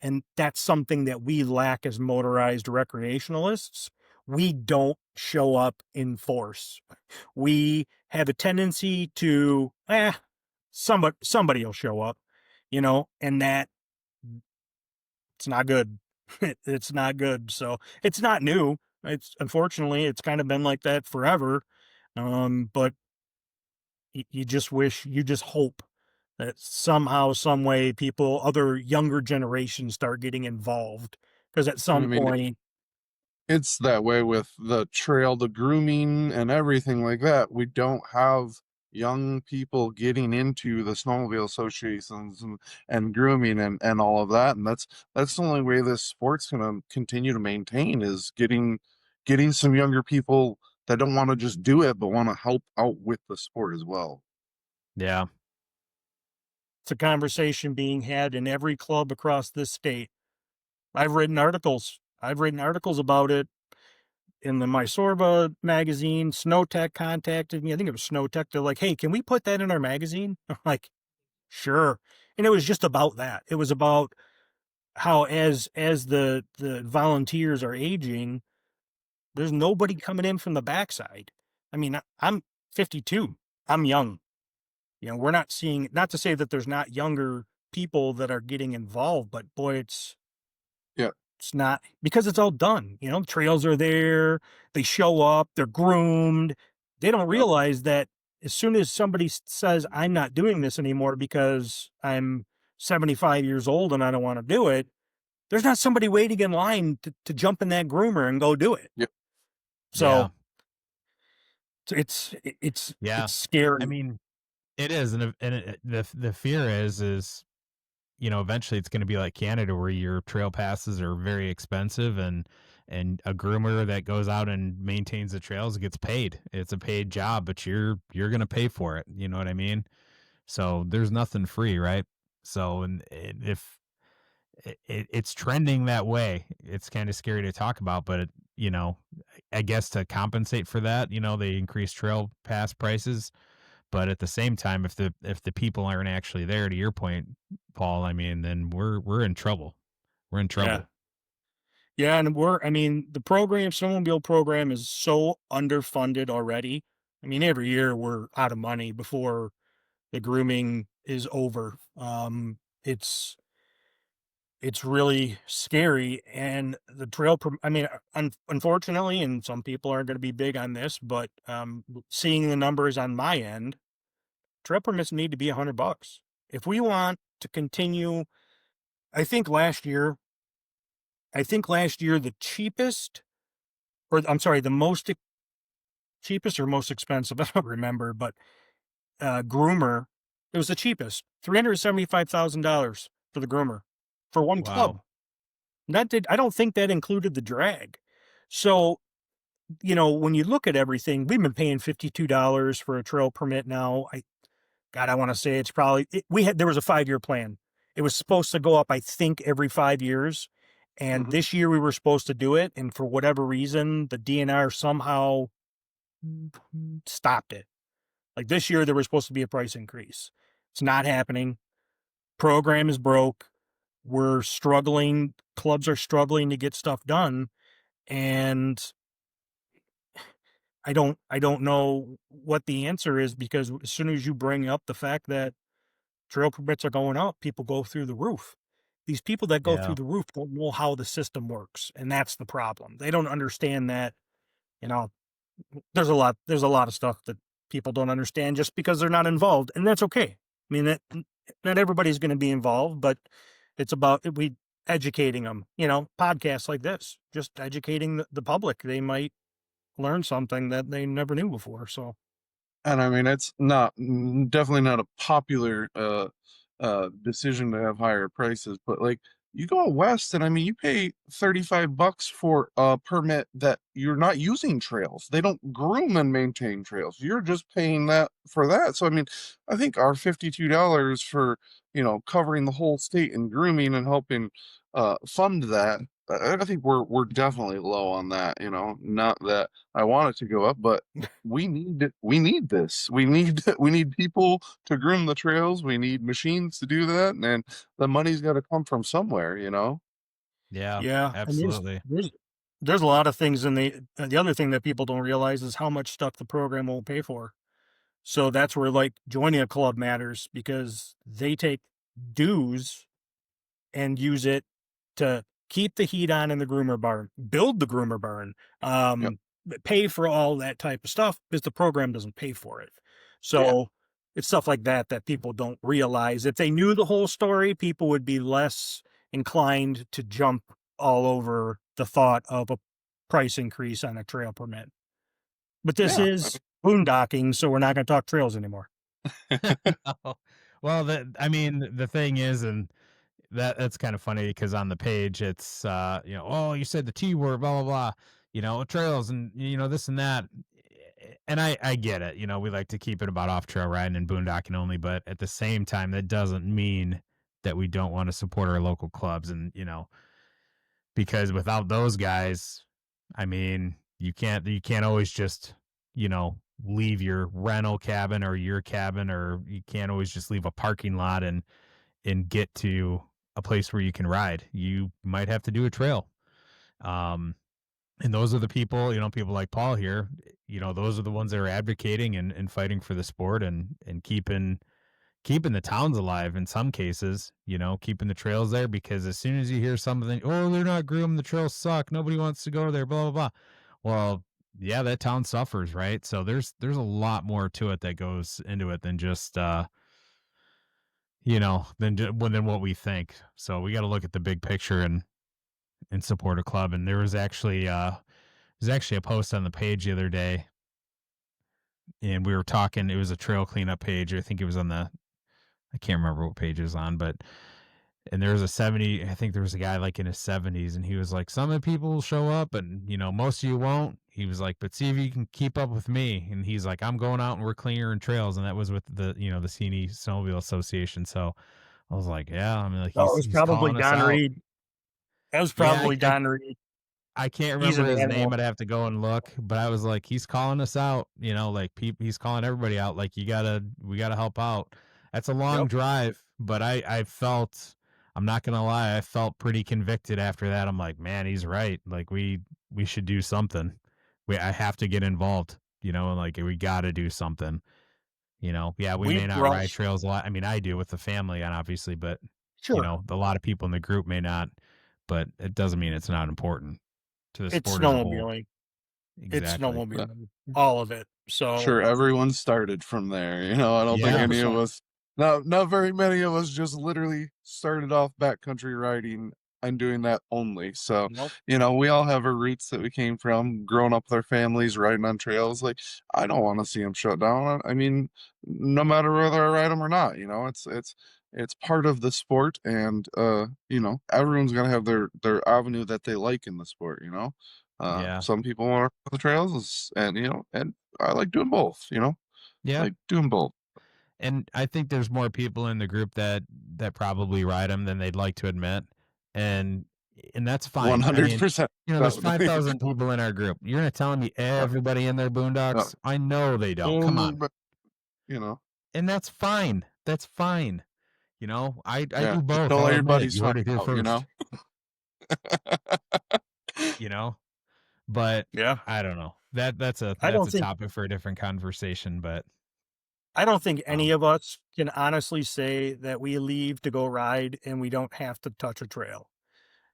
Speaker 3: And that's something that we lack as motorized recreationalists. We don't show up in force. We have a tendency to, somebody will show up, and that it's not good. It's not good. So it's not new. It's unfortunately it's kind of been like that forever. But you just wish, you just hope that somehow, some way, other younger generations start getting involved. Because at
Speaker 4: I
Speaker 3: some
Speaker 4: mean,
Speaker 3: point,
Speaker 4: it's that way with the trail, the grooming, and everything like that. We don't have young people getting into the snowmobile associations and grooming and all of that. And that's the only way this sport's gonna continue to maintain, is getting some younger people that don't want to just do it but want to help out with the sport as well.
Speaker 2: Yeah.
Speaker 3: it's a conversation being had in every club across this state. I've written articles. I've written articles about it in the MISORVA magazine. SnowTech contacted me. I think it was SnowTech. They're like, "Hey, can we put that in our magazine?" I'm like, "Sure." And it was just about that. It was about how, as the volunteers are aging, there's nobody coming in from the backside. I mean, I'm 52. I'm young. We're not seeing, not to say that there's not younger people that are getting involved, but boy,
Speaker 4: Yeah.
Speaker 3: it's not, because it's all done. Trails are there, they show up, they're groomed. They don't
Speaker 4: Yep.
Speaker 3: realize that as soon as somebody says, "I'm not doing this anymore because I'm 75 years old and I don't want to do it," there's not somebody waiting in line to jump in that groomer and go do it.
Speaker 4: Yep.
Speaker 2: Yeah.
Speaker 3: So it's
Speaker 2: Yeah. I
Speaker 3: scary.
Speaker 2: mean, it is, the fear is eventually it's going to be like Canada, where your trail passes are very expensive, and a groomer that goes out and maintains the trails gets paid. It's a paid job, but you're going to pay for it. You know what I mean? So there's nothing free, right? So, and if it's trending that way, it's kind of scary to talk about, but you know, I guess to compensate for that, they increase trail pass prices, but at the same time, if the people aren't actually there, to your point, Paul, I mean, then we're in trouble. We're in
Speaker 3: Yeah.
Speaker 2: trouble.
Speaker 3: Yeah, and the snowmobile program is so underfunded already. I mean, every year we're out of money before the grooming is over. It's really scary, and the unfortunately, and some people aren't going to be big on this, but seeing the numbers on my end, trail permits need to be $100 if we want to continue. I think last year, the cheapest, or I'm sorry, the cheapest or most expensive, I don't remember, but groomer, it was the cheapest, $375,000 for the groomer for one club.
Speaker 2: Wow.
Speaker 3: I don't think that included the drag. So, when you look at everything, we've been paying $52 for a trail permit now. I want to say it's probably, there was a 5-year plan. It was supposed to go up, I think, every 5 years. And
Speaker 4: Mhm.
Speaker 3: this year we were supposed to do it. And for whatever reason, the DNR somehow stopped it. Like this year, there was supposed to be a price increase. It's not happening. Program is broke. We're struggling. Clubs are struggling to get stuff done. And I don't know what the answer is, because as soon as you bring up the fact that trail permits are going up, people go through the roof. These people that go through
Speaker 2: Yeah.
Speaker 3: the roof don't know how the system works, and that's the problem. They don't understand that, you know, there's a lot of stuff that people don't understand just because they're not involved, and that's okay. I mean, that not everybody's going to be involved, but it's about we educating them. Podcasts like this, just educating the public. They might learn something that they never knew before. So
Speaker 4: And I mean, it's not definitely not a popular decision to have higher prices, but like you go out west and I mean, you pay $35 for a permit that you're not using trails. They don't groom and maintain trails. You're just paying that for that. So I mean, I think our $52 for, covering the whole state and grooming and helping fund that, I think we're definitely low on that, not that I want it to go up, but we need it. We need this. We need we need people to groom the trails. We need machines to do that, and the money's got to come from somewhere.
Speaker 2: Yeah.
Speaker 3: yeah, and
Speaker 2: Absolutely.
Speaker 3: there's a lot of things in the other thing that people don't realize is how much stuff the program won't pay for. So that's where like joining a club matters, because they take dues and use it to keep the heat on in the groomer barn, build the groomer barn,
Speaker 4: Yep.
Speaker 3: pay for all that type of stuff, because the program doesn't pay for it.
Speaker 4: Yeah.
Speaker 3: So it's stuff like that that people don't realize. If they knew the whole story, people would be less inclined to jump all over the thought of a price increase on a trail permit. But this
Speaker 4: Yeah.
Speaker 3: is boondocking, so we're not going to talk trails anymore.
Speaker 2: Oh, well, I mean, the thing is, and that's kind of funny because on the page it's oh, you said the T word, blah blah blah, trails and this and that. And I get it. We like to keep it about off trail riding and boondocking only, but at the same time, that doesn't mean that we don't want to support our local clubs. And because without those guys, I mean, you can't always just, leave your rental cabin or your cabin, or you can't always just leave a parking lot and get to a place where you can ride. You might have to do a trail. Um, and those are the people, people like Paul here, those are the ones that are advocating and fighting for the sport and keeping the towns alive in some cases, keeping the trails there, because as soon as you hear something, oh, they're not groomed, the trails suck, nobody wants to go there, blah, blah, blah. Well, yeah, that town suffers, right? So there's a lot more to it that goes into it than just than what we think. So we got to look at the big picture and support a club. And there's actually a post on the page the other day, and we were talking. It was a trail cleanup page. I think it was on I can't remember what page it was on, but and there was I think there was a guy like in his 70s, and he was like, some of the people will show up, and most of you won't. He was like, but see if you can keep up with me. And he's like, I'm going out and we're clearing trails, and that was with the CNE Snowmobile Association. So I was like, yeah, I mean, like
Speaker 3: No, it was
Speaker 2: he's
Speaker 3: probably
Speaker 2: calling us
Speaker 3: Don
Speaker 2: out.
Speaker 3: Reed. That was
Speaker 2: Yeah,
Speaker 3: probably Don Reed.
Speaker 2: I can't
Speaker 3: He's
Speaker 2: remember
Speaker 3: an
Speaker 2: his name.
Speaker 3: animal.
Speaker 2: I'd have to go and look, but I was like, he's calling us out, like he's calling everybody out. Like we gotta help out. That's a long
Speaker 3: Yep.
Speaker 2: drive, but I felt I'm not gonna lie, I felt pretty convicted after that. I'm like, man, he's right. Like we should do something. I have to get involved. Like we got to do something. Yeah, we may
Speaker 3: We've
Speaker 2: not
Speaker 3: grown.
Speaker 2: ride trails a lot. I mean, I do with the family, and obviously, but
Speaker 3: Sure.
Speaker 2: a lot of people in the group may not. But it doesn't mean it's not important to the
Speaker 3: It's
Speaker 2: sport as a whole.
Speaker 3: snowmobiling. It's
Speaker 2: Exactly.
Speaker 3: snowmobiling, all of it. So
Speaker 4: Sure, everyone started from there. I don't think
Speaker 2: Yeah.
Speaker 4: any of
Speaker 3: 100%.
Speaker 4: us, not very many of us, just literally started off backcountry riding and doing that only. So,
Speaker 3: Nope.
Speaker 4: we all have our roots that we came from, growing up with our families, riding on trails. Like, I don't want to see them shut down. I mean, no matter whether I ride them or not, it's part of the sport, and everyone's gonna have their avenue that they like in the sport.
Speaker 2: Yeah.
Speaker 4: Some people want to the trails, and I like doing both.
Speaker 2: Yeah.
Speaker 4: Like doing both.
Speaker 2: And I think there's more people in the group that probably ride them than they'd like to admit, and that's
Speaker 4: One
Speaker 2: fine. I
Speaker 4: hundred
Speaker 2: mean,
Speaker 4: percent.
Speaker 2: there's
Speaker 4: Definitely.
Speaker 2: 5,000 people in our group. You're gonna tell me everybody in their
Speaker 4: Yeah.
Speaker 2: boondocks? I know they don't. Come on,
Speaker 4: But you know,
Speaker 2: and that's fine. That's fine. I
Speaker 4: yeah.
Speaker 2: do
Speaker 4: Just
Speaker 2: both.
Speaker 4: don't
Speaker 2: I'll
Speaker 4: let your
Speaker 2: admit it.
Speaker 4: buddies
Speaker 2: You
Speaker 4: find
Speaker 2: heard it here
Speaker 4: out.
Speaker 2: first. You know, but
Speaker 3: Yeah.
Speaker 2: I don't know. That's a
Speaker 3: I
Speaker 2: that's
Speaker 3: don't
Speaker 2: a
Speaker 3: think
Speaker 2: topic for a different conversation. But
Speaker 3: I don't think any
Speaker 2: um,
Speaker 3: of us can honestly say that we leave to go ride and we don't have to touch a trail.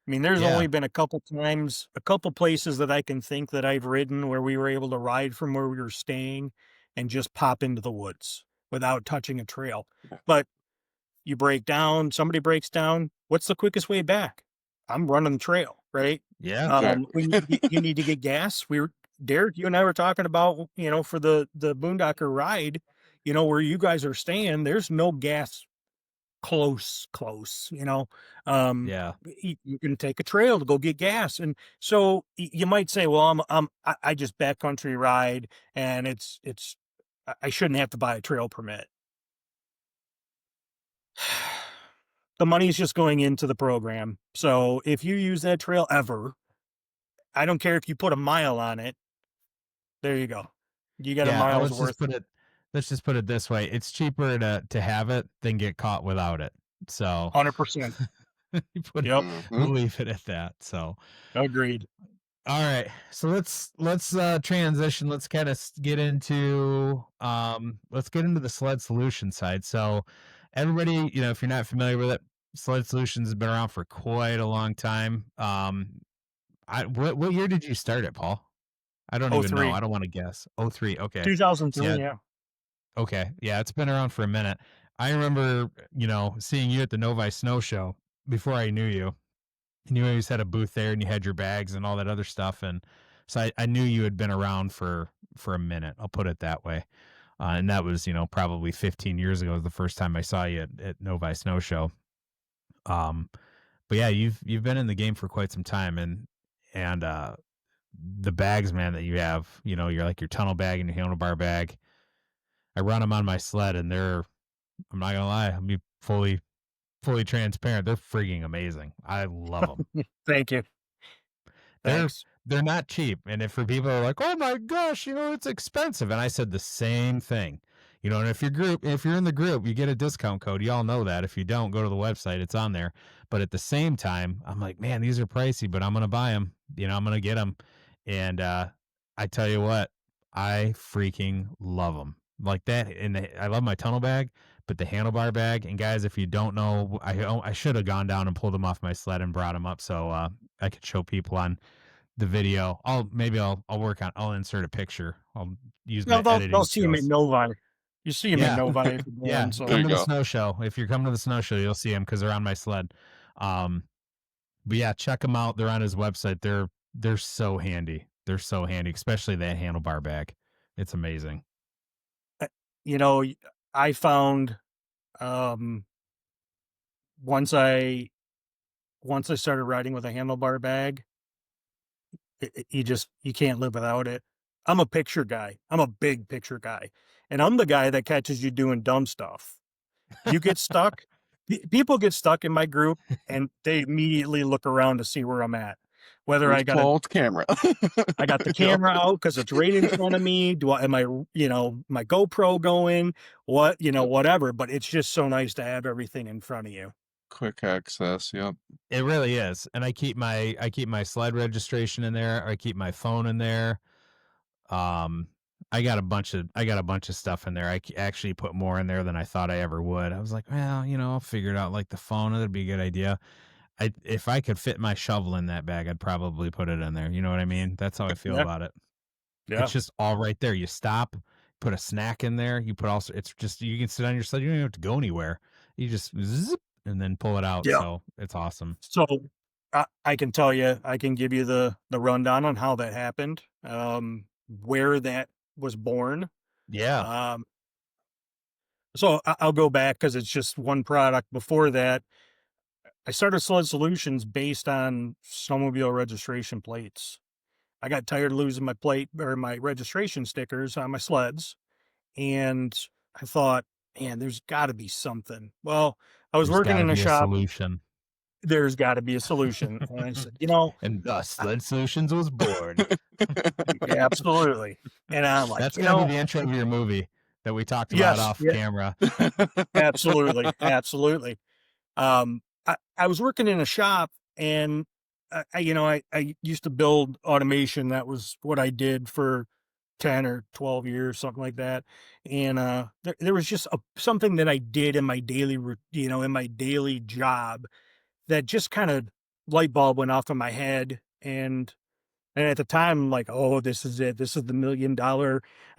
Speaker 3: I mean, there's
Speaker 2: yeah,
Speaker 3: only been a couple times, a couple places that I can think that I've ridden where we were able to ride from where we were staying and just pop into the woods without touching a trail. But you break down, somebody breaks down, what's the quickest way back? I'm running the trail, right?
Speaker 2: yeah,
Speaker 3: When you need to get gas, Derek, you and I were talking about, for the Boondocker ride, where you guys are staying, there's no gas close, um,
Speaker 2: yeah,
Speaker 3: you can take a trail to go get gas. And so you might say, well, I just backcountry ride and I shouldn't have to buy a trail permit. The money's just going into the program. So if you use that trail ever, I don't care if you put a mile on it. There you go. You got a
Speaker 2: yeah.
Speaker 3: mile's worth.
Speaker 2: Let's just put it this way: it's cheaper to have it than get caught without it. So
Speaker 3: 100%.
Speaker 2: you put it,
Speaker 3: Yep.
Speaker 2: we'll leave it at that. So
Speaker 3: Agreed.
Speaker 2: all right, so let's transition. Let's kind of get into the Sled Solution side. So everybody, if you're not familiar with it, Sled Solutions has been around for quite a long time. What year did you start it, Paul? I don't
Speaker 3: Oh
Speaker 2: even know.
Speaker 3: three,
Speaker 2: I don't want to guess. Oh, 03. Okay. So
Speaker 3: 2003.
Speaker 2: yeah,
Speaker 3: Yeah.
Speaker 2: okay. Yeah, it's been around for a minute. I remember, seeing you at the Novi Snow Show before I knew you. And you always had a booth there and you had your bags and all that other stuff. And so I knew you had been around for a minute. I'll put it that way. And that was, probably 15 years ago, the first time I saw you at Novi Snow Show. But yeah, you've been in the game for quite some time, and the bags, man, that you have, you're like your tunnel bag and your handlebar bag. I run them on my sled, and I'm not gonna lie, I'll be fully transparent. They're freaking amazing. I love them.
Speaker 3: Thank you.
Speaker 2: They're
Speaker 3: Thanks.
Speaker 2: they're not cheap, and if for people are like, oh my gosh, it's expensive, and I said the same thing. And if you're in the group, you get a discount code. Y'all know that. If you don't, go to the website; it's on there. But at the same time, I'm like, man, these are pricey, but I'm gonna buy them. I'm gonna get them, and I tell you what, I freaking love them like that. And I love my tunnel bag, but the handlebar bag. And guys, if you don't know, I should have gone down and pulled them off my sled and brought them up so I could show people on the video. I'll insert a picture. I'll use
Speaker 3: No,
Speaker 2: my
Speaker 3: they'll
Speaker 2: editing
Speaker 3: see him at
Speaker 2: skills.
Speaker 3: Novi. You see him at
Speaker 2: Yeah.
Speaker 3: Novi if you're
Speaker 2: Yeah.
Speaker 3: going. So
Speaker 4: There
Speaker 2: Come
Speaker 4: you
Speaker 2: to the
Speaker 4: go.
Speaker 2: snow show. If you're coming to the snow show, you'll see them because they're on my sled. But yeah, check them out. They're on his website. They're so handy. They're so handy, especially that handlebar bag. It's amazing.
Speaker 3: uh, you know, I found um once I once I started riding with a handlebar bag, you can't live without it. I'm a picture guy. I'm a big picture guy, and I'm the guy that catches you doing dumb stuff. You get stuck. People get stuck in my group, and they immediately look around to see where I'm at. Whether
Speaker 4: Where's Paul's camera?
Speaker 3: I got the
Speaker 4: You know?
Speaker 3: camera out because it's right in front of me. Am I, my GoPro going? Whatever. But it's just so nice to have everything in front of you.
Speaker 4: quick access. Yep.
Speaker 2: It really is. And I keep my sled registration in there. I keep my phone in there. Um, I got a bunch of stuff in there. Actually put more in there than I thought I ever would. I was like, well, I'll figure it out. Like the phone, that'd be a good idea. If I could fit my shovel in that bag, I'd probably put it in there. You know what I mean? That's how I feel
Speaker 3: Yeah.
Speaker 2: about it.
Speaker 3: Yeah.
Speaker 2: It's just all right there. You stop, put a snack in there. You put also, it's just, you can sit on your sled. You don't even have to go anywhere. You just zip and then pull it out.
Speaker 3: Yeah.
Speaker 2: So it's awesome.
Speaker 3: So I can tell you, I can give you the rundown on how that happened, where that was born.
Speaker 2: Yeah.
Speaker 3: So I'll go back because it's just one product. Before that, I started Sled Solutions based on snowmobile registration plates. I got tired of losing my plate or my registration stickers on my sleds, and I thought, man, there's got to be something. Well, I was
Speaker 2: There's
Speaker 3: working
Speaker 2: got to
Speaker 3: in a
Speaker 2: be a
Speaker 3: shop.
Speaker 2: solution.
Speaker 3: There's got to be a solution, and I said,
Speaker 2: And thus, Sled Solutions was born.
Speaker 3: yeah, absolutely. And I'm like,
Speaker 2: That's going to be the intro of your movie that we talked about
Speaker 3: yes,
Speaker 2: off
Speaker 3: yeah,
Speaker 2: camera.
Speaker 3: absolutely, absolutely. I was working in a shop, and I used to build automation. That was what I did for 10 or 12 years, something like that. And there was just something that I did in my in my daily job that just kind of light bulb went off in my head. And at the time, I'm like, oh, this is it. This is the $1 million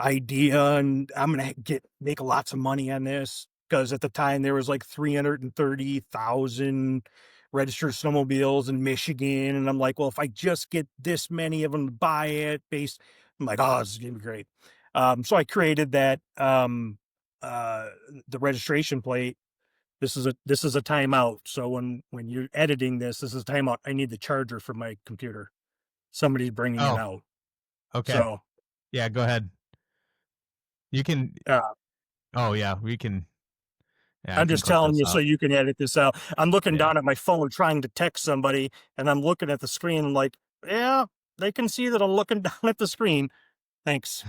Speaker 3: idea. And I'm going to make lots of money on this. Because at the time, there was like 330,000 registered snowmobiles in Michigan. And I'm like, well, if I just get this many of them to buy it, I'm like, oh, this is going to be great. So I created that, the registration plate. This is a timeout. So when you're editing this is a timeout. I need the charger for my computer. Somebody's bringing it
Speaker 2: Oh,
Speaker 3: out.
Speaker 2: okay.
Speaker 3: So,
Speaker 2: Yeah, go ahead. You can.
Speaker 3: uh,
Speaker 2: Oh, yeah, we can. Yeah, I
Speaker 3: I'm
Speaker 2: can
Speaker 3: just
Speaker 2: clip
Speaker 3: telling
Speaker 2: this
Speaker 3: you so
Speaker 2: out.
Speaker 3: you can edit this out. I'm looking
Speaker 2: Yeah.
Speaker 3: down at my phone trying to text somebody, and I'm looking at the screen. I'm like, yeah, they can see that I'm looking down at the screen. Thanks.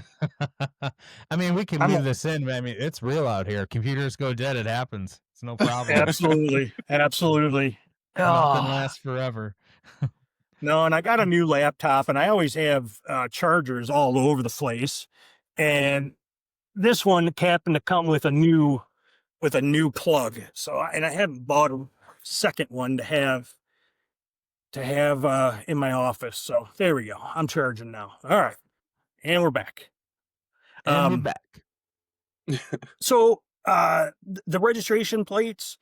Speaker 2: I mean, we can
Speaker 3: I'm
Speaker 2: leave this in, but I mean, it's real out here. Computers go dead. It happens. It's no problem.
Speaker 3: absolutely, absolutely.
Speaker 2: Nothing
Speaker 3: Oh,
Speaker 2: lasts forever.
Speaker 3: no, and I got a new laptop, and I always have chargers all over the place. And this one happened to come with a new plug. So, and I haven't bought a second one to have in my office. So there we go. I'm charging now. All right. And we're back.
Speaker 2: And we're back.
Speaker 3: So the registration plates,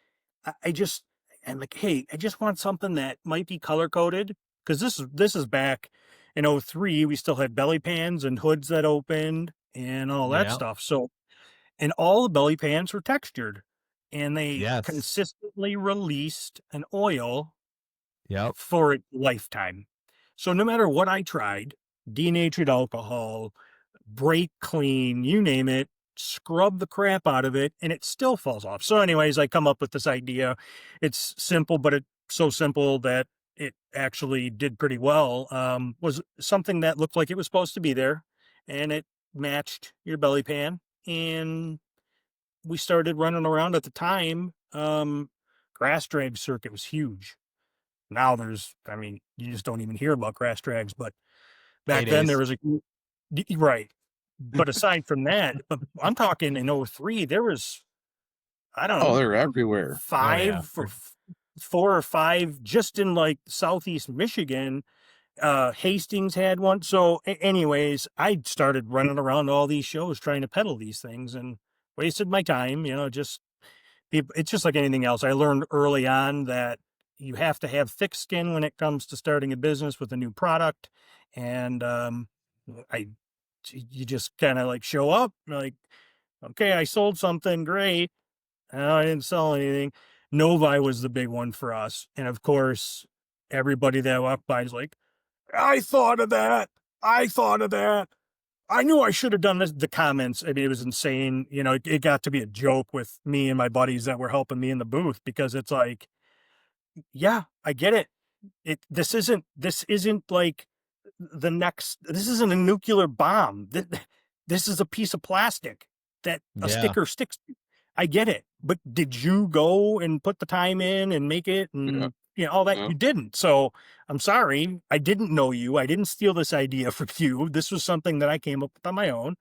Speaker 3: I'm like, hey, I just want something that might be color coded. Cause this is back in '03. We still had belly pans and hoods that opened and all that
Speaker 2: Yeah.
Speaker 3: stuff. So, and all the belly pans were textured, and they
Speaker 2: Yes.
Speaker 3: consistently released an oil
Speaker 2: Yep.
Speaker 3: for a lifetime. So no matter what I tried, denatured alcohol, brake clean, you name it, scrub the crap out of it, and it still falls off. So anyways, I come up with this idea. It's simple, but it's so simple that it actually did pretty well. Was something that looked like it was supposed to be there, and it matched your belly pan. And we started running around at the time. Grass drag circuit was huge. Now I mean, you just don't even hear about grass drags, but back then there
Speaker 2: Paydays.
Speaker 3: was right. But aside from that, but I'm talking in '03, there was, I don't
Speaker 4: Oh,
Speaker 3: know,
Speaker 4: they're everywhere.
Speaker 2: Oh, yeah.
Speaker 3: 4 or 5 just in like Southeast Michigan. Hastings had one. So anyways, I started running around to all these shows trying to peddle these things and wasted my time, it's just like anything else. I learned early on that you have to have thick skin when it comes to starting a business with a new product. And I, you just kind of like show up, like, okay, I sold something, great. I didn't sell anything. Novi was the big one for us. And of course, everybody that walked by is like, I thought of that. I thought of that. I knew I should have done this. The comments, I mean, it was insane. It got to be a joke with me and my buddies that were helping me in the booth because it's like, yeah, I get it. This isn't like this isn't a nuclear bomb. This is a piece of plastic that a
Speaker 2: Yeah.
Speaker 3: sticker sticks to. I get it, but did you go and put the time in and make it
Speaker 4: Yeah.
Speaker 3: and all that?
Speaker 4: Yeah.
Speaker 3: You didn't. So I'm sorry. I didn't know you. I didn't steal this idea from you. This was something that I came up with on my own.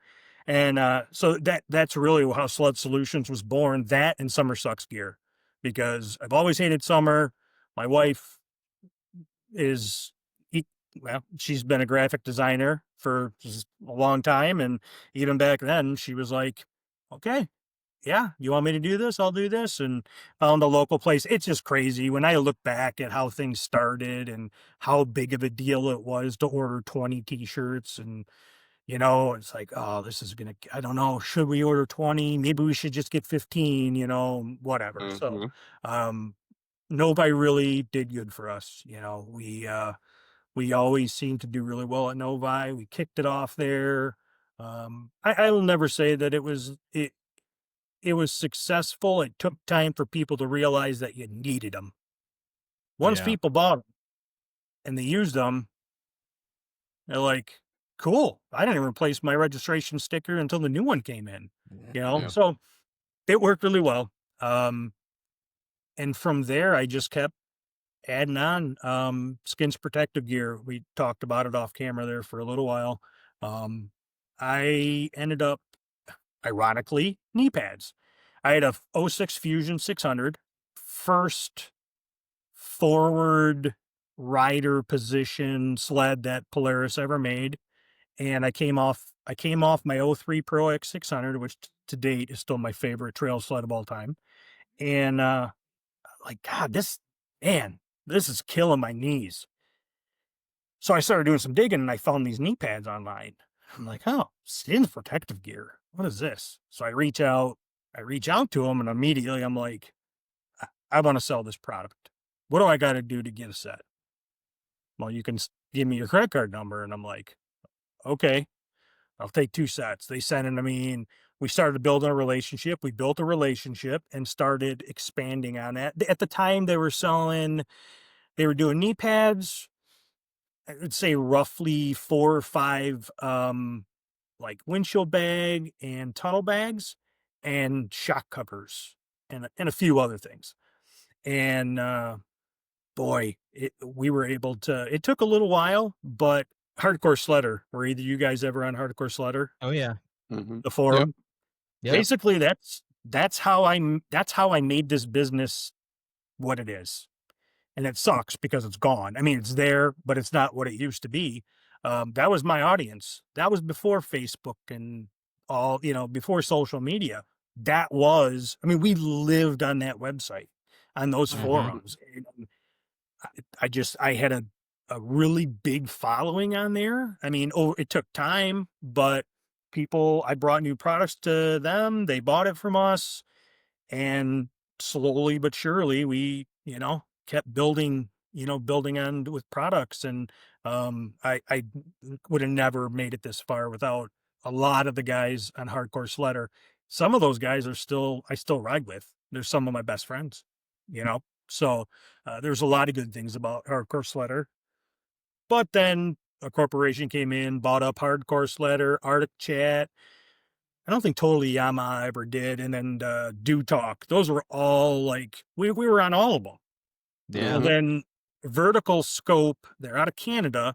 Speaker 3: And so that's really how Sled Solutions was born, that and Summer Sucks gear, because I've always hated summer. My wife is, well, she's been a graphic designer for a long time. And even back then, she was like, okay, yeah, you want me to do this? I'll do this. And found a local place. It's just crazy when I look back at how things started and how big of a deal it was to order 20 t-shirts. And, it's like, oh, this is going to, I don't know, should we order 20? Maybe we should just get 15, whatever. So,
Speaker 4: Mhm.
Speaker 3: um, nobody really did good for us. We always seemed to do really well at Novi. We kicked it off there. I will never say that it was successful. It took time for people to realize that you needed them. Once
Speaker 2: Yeah.
Speaker 3: people bought them and they used them, they're like, cool. I didn't even replace my registration sticker until the new one came in,
Speaker 4: Yeah.
Speaker 3: So it worked really well. And from there, I just kept adding on skins protective gear. We talked about it off camera there for a little while. I ended up, ironically, knee pads. I had a '06 Fusion 600, first forward rider position sled that Polaris ever made. And I came off my '03 Pro X 600, which to date is still my favorite trail sled of all time. And like, God, this is killing my knees. So I started doing some digging and I found these knee pads online. I'm like, oh, skins protective gear. What is this? So I reach out to them and immediately I'm like, I want to sell this product. What do I got to do to get a set? Well, you can give me your credit card number. And I'm like, okay, I'll take 2 sets. They sent it to me and we started building a relationship. We built a relationship and started expanding on that. At the time they were doing knee pads. I would say roughly 4 or 5, like windshield bag and tunnel bags and shock covers and a few other things. And, boy, we were able to, it took a little while, but Hardcore Sledder, were either you guys ever on Hardcore Sledder,
Speaker 2: Oh yeah.
Speaker 4: Mhm.
Speaker 3: the
Speaker 4: Yep.
Speaker 3: forum?
Speaker 2: Yep.
Speaker 3: Basically, that's how I made this business what it is. And it sucks because it's gone. I mean, it's there, but it's not what it used to be. That was my audience. That was before Facebook and all, before social media. I mean, we lived on that website, on those
Speaker 2: Mhm.
Speaker 3: forums. And I had a really big following on there. I mean, it took time, but I brought new products to them. They bought it from us. And slowly but surely we kept building on with products. And I would have never made it this far without a lot of the guys on Hardcore Sledder. Some of those guys I still ride with. They're some of my best friends, you know so there's a lot of good things about Hardcore Sledder. But then a corporation came in, bought up Hardcore Sledder, Arctic Chat. I don't think Totally Yamaha ever did. And then Do Talk. Those were all like, we were on all of them.
Speaker 2: Yeah.
Speaker 3: Well,
Speaker 4: Mhm.
Speaker 3: then Vertical Scope, they're out of Canada.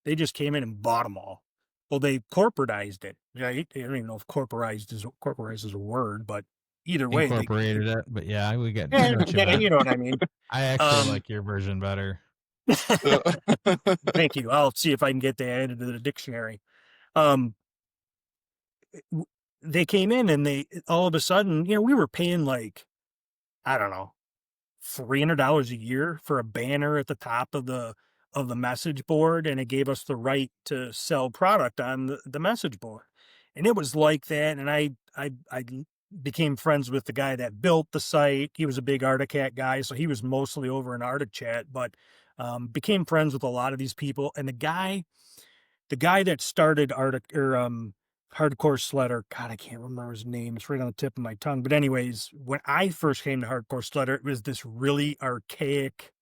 Speaker 3: They just came in and bought them all. Well, they corporatized it. Right? I don't even know if corporized is a word, but either way,
Speaker 2: Incorporated it, but yeah, I
Speaker 3: yeah,
Speaker 2: know what you meant.
Speaker 3: you know what I mean.
Speaker 2: I actually
Speaker 3: Um,
Speaker 2: like your version better.
Speaker 4: Yeah.
Speaker 3: thank you. I'll see if I can get that added to the dictionary. Um, w- they came in and they all of a sudden, we were paying like, I don't know, $300 a year for a banner at the top of the message board, and it gave us the right to sell product on the message board. And it was like that. And I became friends with the guy that built the site. He was a big Arctic Cat guy, so he was mostly over in Arctic Chat, but became friends with a lot of these people. And the guy that started Arctic or Hardcore Sledder, God, I can't remember his name. It's right on the tip of my tongue. But anyways, when I first came to Hardcore Sledder, it was this really archaic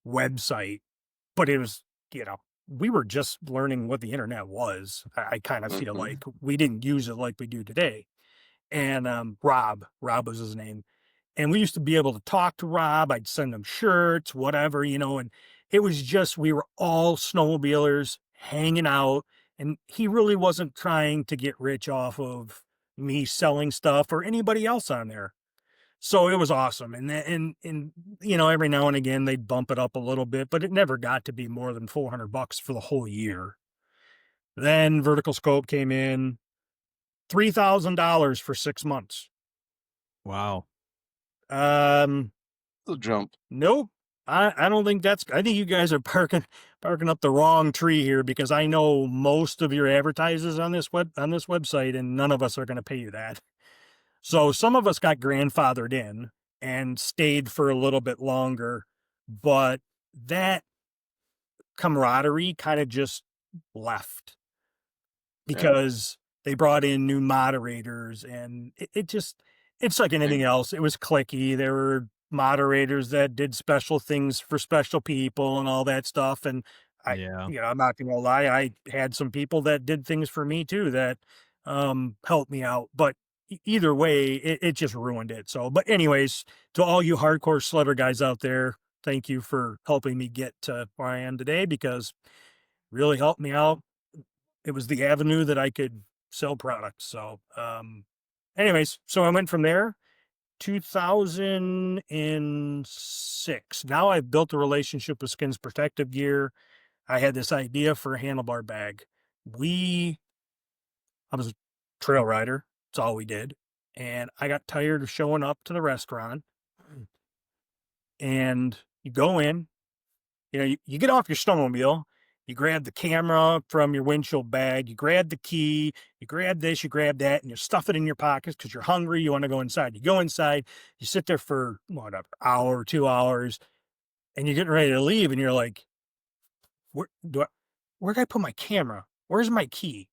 Speaker 3: website, but it was, we were just learning what the internet was. I kind of feel
Speaker 4: Mhm.
Speaker 3: like we didn't use it like we do today. and Rob was his name. And we used to be able to talk to Rob. I'd send him shirts, whatever, and it was just, we were all snowmobilers hanging out. And he really wasn't trying to get rich off of me selling stuff or anybody else on there. So it was awesome. And every now and again they'd bump it up a little bit, but it never got to be more than $400 for the whole year. Then Vertical Scope came in, $3,000 for 6 months.
Speaker 2: Wow.
Speaker 4: The jump.
Speaker 3: Nope. I don't think I think you guys are parking up the wrong tree here, because I know most of your advertisers on this website, and none of us are going to pay you that. So some of us got grandfathered in and stayed for a little bit longer, but that camaraderie kind of just left because they brought in new moderators, and it's like anything else. It was cliquey. There were moderators that did special things for special people and all that stuff. And
Speaker 2: Yeah.
Speaker 3: I'm not gonna lie, I had some people that did things for me too that helped me out. But either way, it just ruined it. So, but anyways, to all you hardcore sledder guys out there, thank you for helping me get to where I am today, because really helped me out. It was the avenue that I could sell products. So, anyways, so I went from there. 2006. Now I've built a relationship with Skins Protective Gear. I had this idea for a handlebar bag. I was a trail rider. That's all we did. And I got tired of showing up to the restaurant. And you go in, you get off your snowmobile, you grab the camera from your windshield bag, you grab the key, you grab this, you grab that, and you stuff it in your pockets because you're hungry, you want to go inside. You go inside, you sit there for whatever, hour, 2 hours, and you're getting ready to leave, and you're like, where did I put my camera? Where's my key?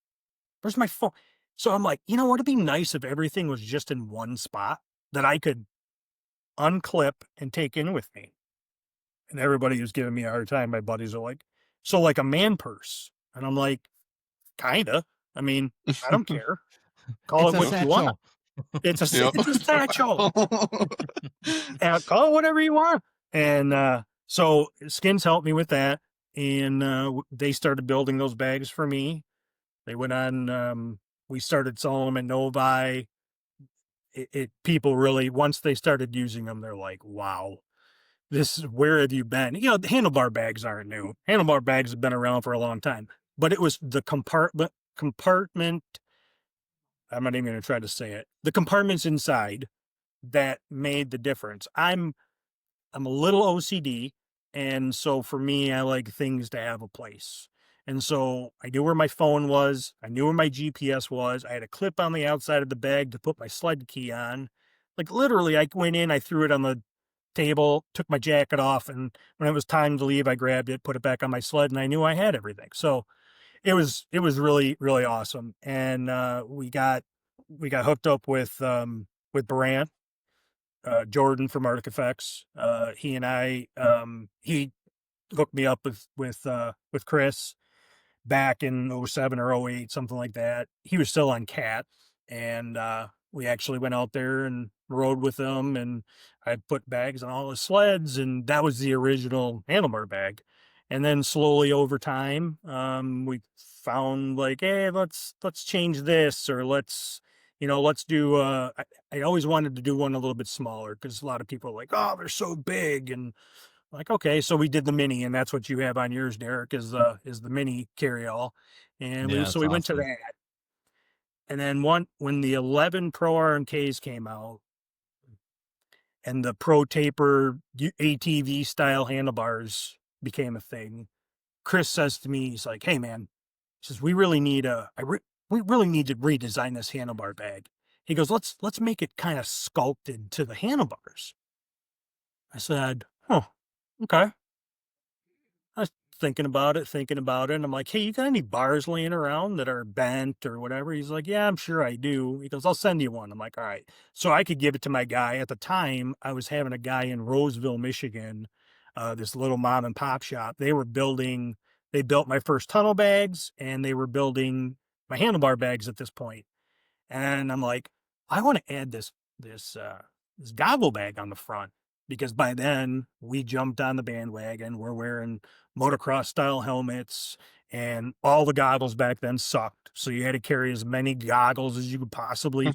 Speaker 3: Where's my phone? So I'm like, it'd be nice if everything was just in one spot that I could unclip and take in with me. And everybody was giving me a hard time. My buddies are like, so like a man purse. And I'm like, kinda. I mean, I don't care. Call
Speaker 2: It's
Speaker 3: it
Speaker 2: a
Speaker 3: what you want.
Speaker 2: satchel.
Speaker 3: It's a
Speaker 4: Yep.
Speaker 3: it's a satchel. And call it whatever you want. And so Skins helped me with that. And they started building those bags for me. They went on, we started selling them at Novi. People really, once they started using them, they're like, wow, where have you been? The handlebar bags aren't new. Handlebar bags have been around for a long time, but it was the compartment. I'm not even going to try to say it. The compartments inside that made the difference. I'm a little OCD, and so for me, I like things to have a place. And so I knew where my phone was. I knew where my GPS was. I had a clip on the outside of the bag to put my sled key on. Like literally, I went in, I threw it on the table, took my jacket off, and when it was time to leave, I grabbed it, put it back on my sled, and I knew I had everything. So it was really, really awesome. And we got hooked up with Brant, Jordan from Arctic Effects. He and he hooked me up with Chris back in 07 or 08, something like that. He was still on Cat, and we actually went out there and rode with him, and I put bags on all his sleds, and that was the original handlebar bag. And then slowly over time, we found like, hey, let's change this, or let's do. I always wanted to do one a little bit smaller because a lot of people are like, oh, they're so big, and like, okay, so we did the mini, and that's what you have on yours, Derek, is the mini carryall, and
Speaker 2: Yeah,
Speaker 3: so
Speaker 2: that's
Speaker 3: we went to
Speaker 2: awesome.
Speaker 3: that. And then when the 11 Pro RMKs came out, and the Pro Taper ATV style handlebars became a thing, Chris says to me, he's like, "Hey man," he says, "we really need we really need to redesign this handlebar bag." He goes, "Let's make it kind of sculpted to the handlebars." I said, "Oh, okay." I was thinking about it, and I'm like, "Hey, you got any bars laying around that are bent or whatever?" He's like, "Yeah, I'm sure I do." He goes, "I'll send you one." I'm like, "All right." So I could give it to my guy. At the time, I was having a guy in Roseville, Michigan, this little mom and pop shop. They built my first tunnel bags, and they were building my handlebar bags at this point. And I'm like, I want to add this goggle bag on the front, because by then we jumped on the bandwagon. We're wearing motocross style helmets, and all the goggles back then sucked. So you had to carry as many goggles as you could possibly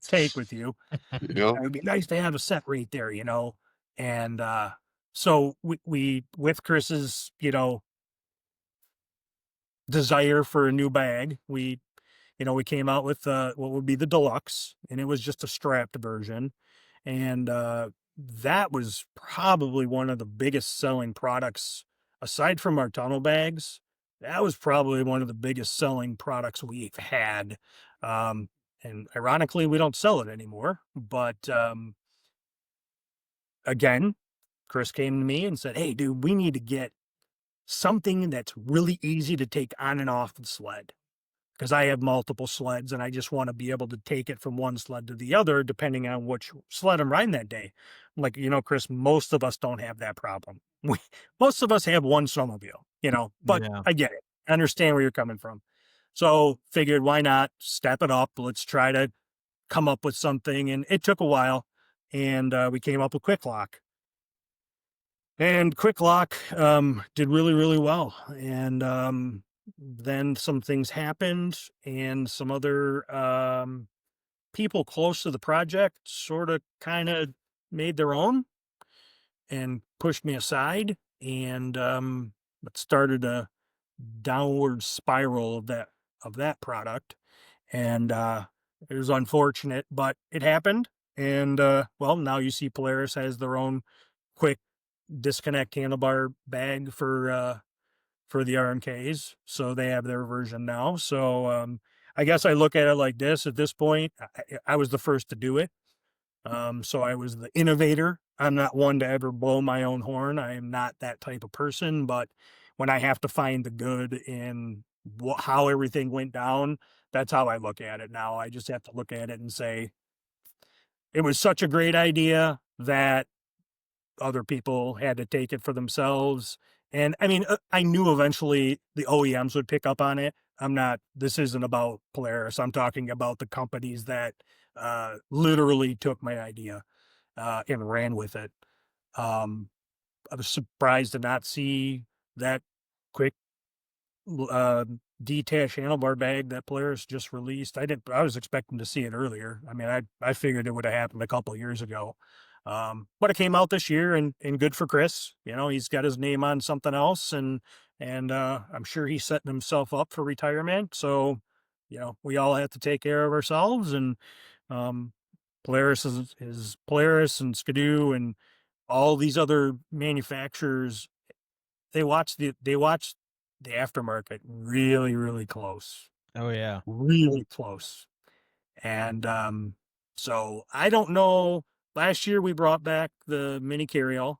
Speaker 3: take with you.
Speaker 4: Yep.
Speaker 3: It would be nice to have a set right there, you know. And so we with Chris's, desire for a new bag, we came out with what would be the deluxe, and it was just a strapped version. And that was probably one of the biggest selling products aside from our tunnel bags. That was probably one of the biggest selling products we've had. Um, and ironically, we don't sell it anymore. But again, Chris came to me and said, "Hey, dude, we need to get something that's really easy to take on and off the sled, because I have multiple sleds and I just want to be able to take it from one sled to the other, depending on which sled I'm riding that day." I'm like, Chris, most of us don't have that problem. Most of us have one snowmobile, but
Speaker 2: Yeah.
Speaker 3: I get it. I understand where you're coming from. So figured, why not step it up? Let's try to come up with something. And it took a while. And we came up with Quick Lock. And Quick Lock did really, really well. And then some things happened, and some other people close to the project sort of kind of made their own and pushed me aside. And it started a downward spiral of that product. And it was unfortunate, but it happened. And well, now you see Polaris has their own quick disconnect handlebar bag for the RMKs. So they have their version now. So I guess I look at it like this at this point. I was the first to do it. So I was the innovator. I'm not one to ever blow my own horn. I am not that type of person. But when I have to find the good in how everything went down, that's how I look at it now. I just have to look at it and say, it was such a great idea that other people had to take it for themselves. And I mean, I knew eventually the OEMs would pick up on it. This isn't about Polaris. I'm talking about the companies that literally took my idea and ran with it. Um, I was surprised to not see that quick uh, detached handlebar bag that Polaris just released. I was expecting to see it earlier. I mean, I figured it would have happened a couple of years ago. But it came out this year, and good for Chris. He's got his name on something else, and I'm sure he's setting himself up for retirement. So, we all have to take care of ourselves, and um, Polaris is Polaris, and Skidoo and all these other manufacturers. They watch the aftermarket really, really close,
Speaker 2: Oh yeah.
Speaker 3: really close. And so I don't know. Last year we brought back the mini carryall.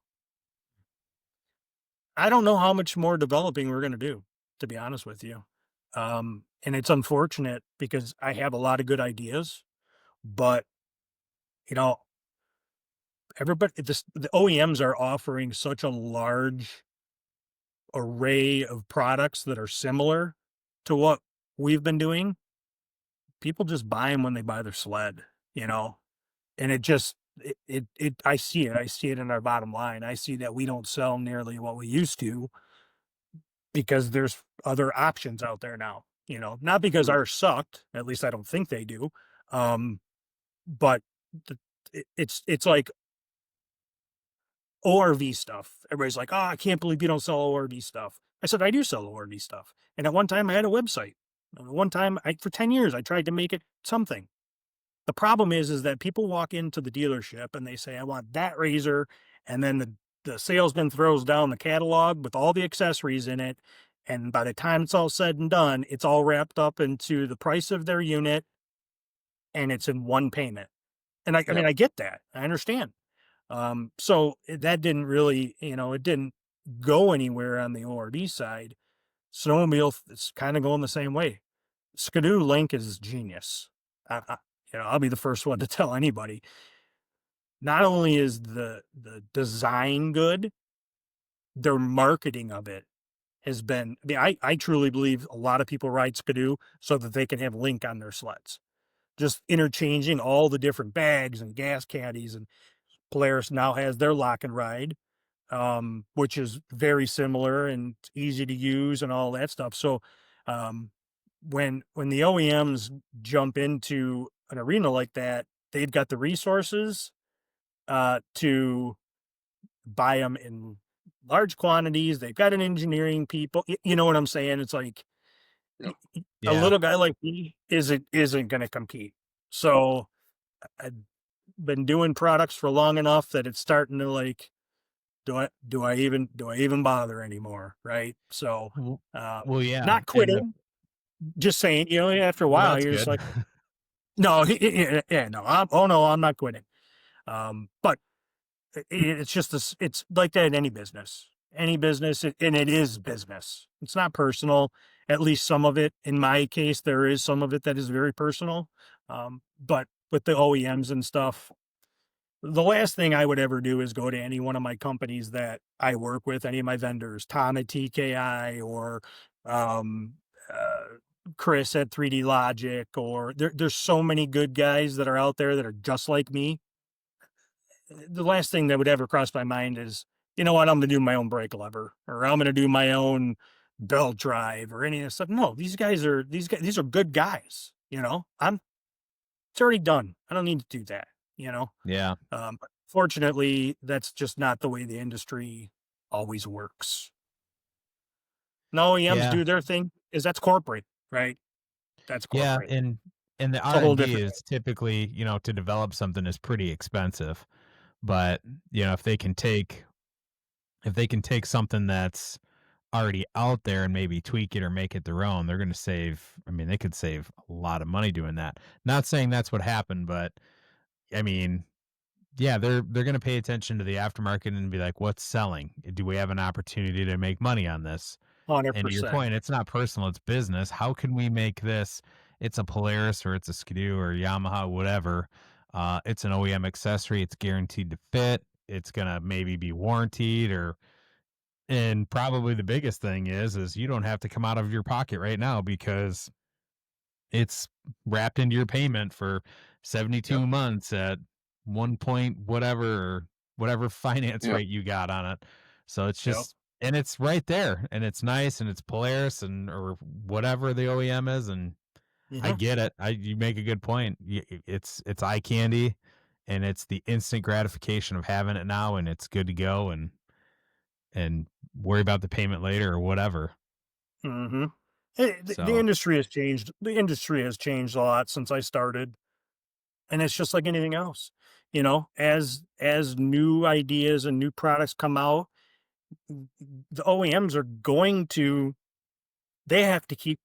Speaker 3: I don't know how much more developing we're going to do, to be honest with you. And it's unfortunate because I have a lot of good ideas, but you know, the OEMs are offering such a large array of products that are similar to what we've been doing. People just buy them when they buy their sled, you know, and I see it. I see it in our bottom line. I see that we don't sell nearly what we used to because there's other options out there now, not because ours sucked. At least I don't think they do. Um, but it's like ORV stuff. Everybody's like, "Oh, I can't believe you don't sell ORV stuff." I said, "I do sell ORV stuff." And at one time I had a website. One time for 10 years, I tried to make it something. The problem is that people walk into the dealership and they say, "I want that razor." And then the salesman throws down the catalog with all the accessories in it. And by the time it's all said and done, it's all wrapped up into the price of their unit, and it's in one payment. And I mean,
Speaker 4: Yep.
Speaker 3: I get that. I understand. So that didn't really, it didn't go anywhere on the ORV side. Snowmobile is kind of going the same way. Skidoo Link is genius. I'll be the first one to tell anybody. Not only is the design good, their marketing of it has been. I mean, I truly believe a lot of people ride Skidoo so that they can have Link on their sleds. just interchanging all the different bags and gas caddies. And Polaris now has their lock and ride, which is very similar and easy to use and all that stuff. So, um, when the OEMs jump into an arena like that, they've got the resources to buy them in large quantities. They've got an engineering people. You know what I'm saying? It's like
Speaker 4: Yep.
Speaker 3: a
Speaker 2: Yeah.
Speaker 3: little guy like me isn't going to compete. So I've been doing products for long enough that it's starting to like, do I even bother anymore? Right. So,
Speaker 2: W-
Speaker 3: uh,
Speaker 2: Well, yeah.
Speaker 3: not quitting, just saying, after a
Speaker 2: Well,
Speaker 3: while,
Speaker 2: that's
Speaker 3: you're just
Speaker 2: good.
Speaker 3: like, no, yeah, no, oh no, I'm not quitting. But it's just this, it's like that in any business, and it is business. It's not personal. At least some of it. In my case, there is some of it that is very personal. But with the OEMs and stuff, the last thing I would ever do is go to any one of my companies that I work with, any of my vendors, Tom at TKI or um, uh, Chris at 3D Logic, or there's so many good guys that are out there that are just like me. The last thing that would ever cross my mind is, you know what, I'm going to do my own brake lever, or I'm going to do my own belt drive, or any of this stuff. No, these are good guys. It's already done. I don't need to do that. You know.
Speaker 2: Yeah.
Speaker 3: But fortunately, that's just not the way the industry always works. No, OEMs
Speaker 2: Yeah.
Speaker 3: do their thing, is that's corporate, right? That's
Speaker 2: Yeah.
Speaker 3: corporate.
Speaker 2: And the
Speaker 3: It's a whole
Speaker 2: R&D
Speaker 3: different
Speaker 2: is typically, to develop something is pretty expensive. But, if they can take something that's already out there and maybe tweak it or make it their own, they're going to save, I mean, they could save a lot of money doing that. Not saying that's what happened, but I mean, yeah, they're going to pay attention to the aftermarket and be like, what's selling? Do we have an opportunity to make money on this? And to your
Speaker 3: 100%.
Speaker 2: point, it's not personal, it's business. How can we make this? It's a Polaris or it's a Skidoo or Yamaha, whatever. It's an OEM accessory. It's guaranteed to fit. It's gonna maybe be warranted, and probably the biggest thing is you don't have to come out of your pocket right now because it's wrapped into your payment for
Speaker 4: Yep.
Speaker 2: 72 months at one point whatever, or whatever finance
Speaker 4: Yep.
Speaker 2: rate you got on it. So it's
Speaker 3: Yep.
Speaker 2: just, and it's right there, and it's nice, and it's Polaris and or whatever the OEM is, and I
Speaker 3: Mhm.
Speaker 2: get it. You make a good point. It's eye candy, and it's the instant gratification of having it now, and it's good to go, and worry about the payment later or whatever.
Speaker 3: Mhm. The
Speaker 2: So
Speaker 3: industry has changed. The industry has changed a lot since I started, and it's just like anything else. As new ideas and new products come out, the OEMs are going to they have to keep,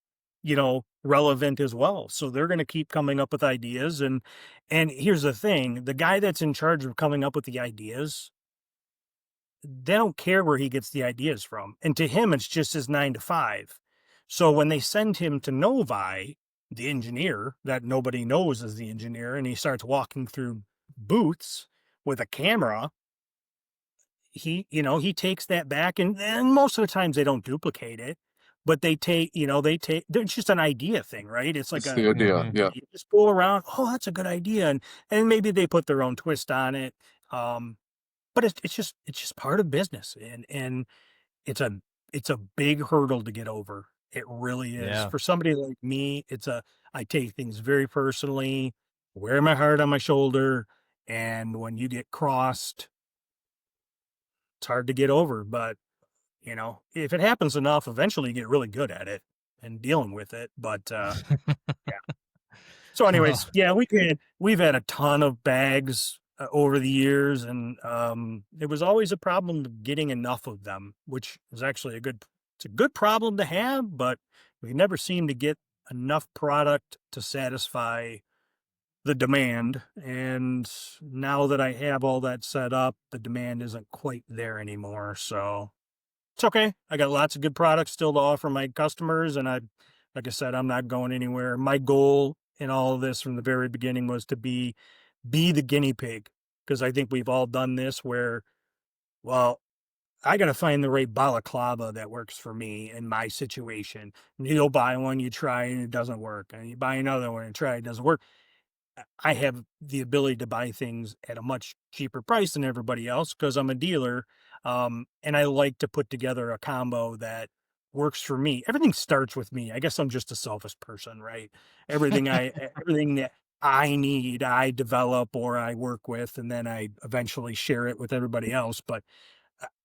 Speaker 3: relevant as well. So they're going to keep coming up with ideas. And here's the thing, the guy that's in charge of coming up with the ideas, they don't care where he gets the ideas from. And to him, it's just his 9 to 5. So when they send him to Novi, the engineer that nobody knows is the engineer, and he starts walking through booths with a camera, he takes that back, and most of the times they don't duplicate it, but it's just an idea thing, right? It's like
Speaker 4: It's the idea.
Speaker 2: hmm
Speaker 4: Yeah.
Speaker 3: you just go around, oh, that's a good idea, and maybe they put their own twist on it. But it's just part of business, and it's a it's a big hurdle to get over. It really is.
Speaker 2: yeah.
Speaker 3: For somebody like me, I take things very personally, wear my heart on my shoulder, and when you get crossed, it's hard to get over. But if it happens enough, eventually you get really good at it and dealing with it. But yeah. So,
Speaker 2: Well,
Speaker 3: anyways, yeah, we've had a ton of bags over the years, and it was always a problem of getting enough of them, which is actually it's a good problem to have, but we never seem to get enough product to satisfy the demand. And now that I have all that set up, the demand isn't quite there anymore. So it's okay. I got lots of good products still to offer my customers, and like I said, I'm not going anywhere. My goal in all of this from the very beginning was to be the guinea pig, because I think we've all done this where, well, I got to find the right balaclava that works for me in my situation. And you'll buy one, you try, and it doesn't work, and you buy another one and try, it doesn't work. I have the ability to buy things at a much cheaper price than everybody else because I'm a dealer. And I like to put together a combo that works for me. Everything starts with me. I guess I'm just a selfish person, right? Everything that I need, I develop or I work with, and then I eventually share it with everybody else. But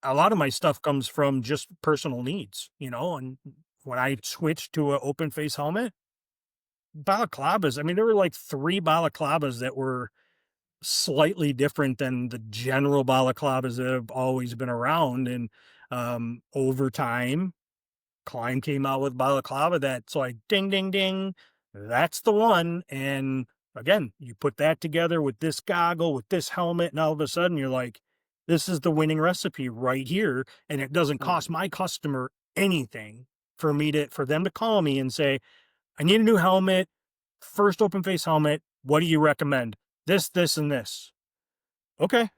Speaker 3: a lot of my stuff comes from just personal needs, and when I switched to an open face helmet, balaclavas, I mean, there were like 3 balaclavas that were slightly different than the general balaclavas that have always been around, and, over time, Klein came out with balaclava that's like, "Ding, ding, ding, that's the one," and, again, you put that together with this goggle, with this helmet, and all of a sudden, you're like, "This is the winning recipe right here," and it doesn't
Speaker 4: Mm.
Speaker 3: cost my customer anything for them to call me and say, I need a new helmet, first open face helmet. What do you recommend? This, and this. Okay,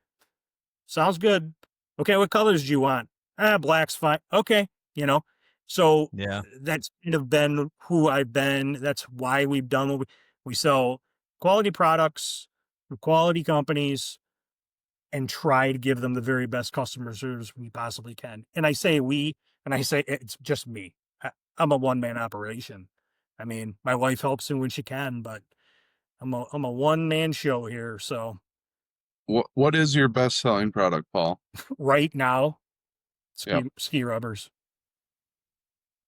Speaker 3: sounds good. Okay, what colors do you want? Ah, black's fine. Okay, you know. So
Speaker 2: Yeah.
Speaker 3: that's kind of been who I've been. That's why we've done what we sell quality products from quality companies and try to give them the very best customer service we possibly can. And I say we, and I say it's just me. I'm a one man operation. I mean, my wife helps me when she can, but I'm a one man show here. So
Speaker 4: What is your best selling product, Paul?
Speaker 3: right now,
Speaker 4: Yep.
Speaker 3: ski rubbers.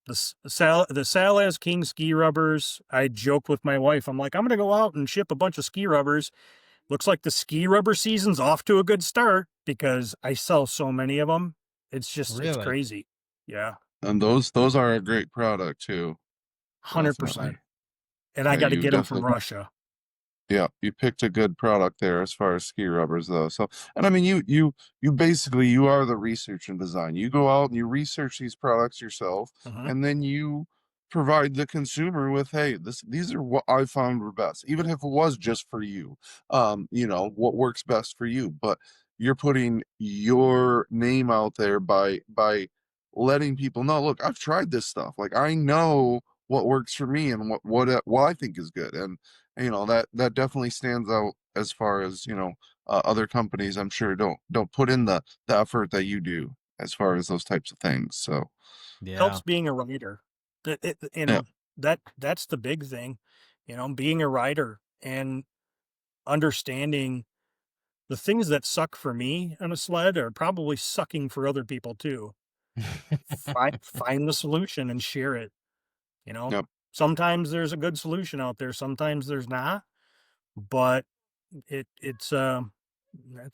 Speaker 3: The Salaz King ski rubbers. I joke with my wife. I'm like, I'm gonna go out and ship a bunch of ski rubbers. Looks like the ski rubber season's off to a good start because I sell so many of them. It's
Speaker 2: Really?
Speaker 3: crazy. Yeah,
Speaker 4: And those are a great product too.
Speaker 3: 100%.
Speaker 4: Definitely.
Speaker 3: And I
Speaker 4: Yeah,
Speaker 3: got to
Speaker 4: you
Speaker 3: get them from
Speaker 4: definitely
Speaker 3: Russia.
Speaker 4: Yeah, you picked a good product there as far as ski rubbers though. So, and I mean, you basically you are the research and design. You go out and you research these products yourself,
Speaker 3: Hmm.
Speaker 4: and then you provide the consumer with, hey, these are what I found were best, even if it was just for you. What works best for you, but you're putting your name out there by letting people know, look, I've tried this stuff. Like I know what works for me and what I think is good, and that definitely stands out as far as other companies I'm sure don't put in the effort that you do as far as those types of things. So
Speaker 3: Helps
Speaker 2: Yeah.
Speaker 3: being a writer.
Speaker 4: yeah.
Speaker 3: That's the big thing, being a writer and understanding the things that suck for me on a sled are probably sucking for other people too. Find the solution and share it, you know?
Speaker 4: Yep.
Speaker 3: Sometimes there's a good solution out there, sometimes there's not, but that's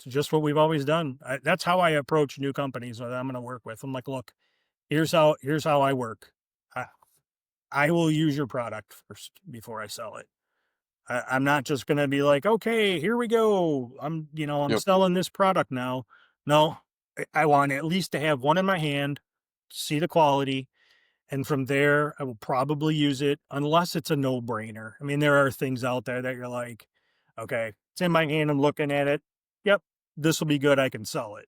Speaker 3: just what we've always done. That's how I approach new companies that I'm gonna work with. I'm like, "Look, here's how I work. I I will use your product first before I sell it. I'm not just gonna be like, okay, here we go. I'm
Speaker 4: Yep.
Speaker 3: selling this product now. No, I want at least to have one in my hand, see the quality, and from there I will probably use it unless it's a no-brainer. I mean, there are things out there that you're like, okay, it's in my hand, I'm looking at it. Yep, this will be good, I can sell it.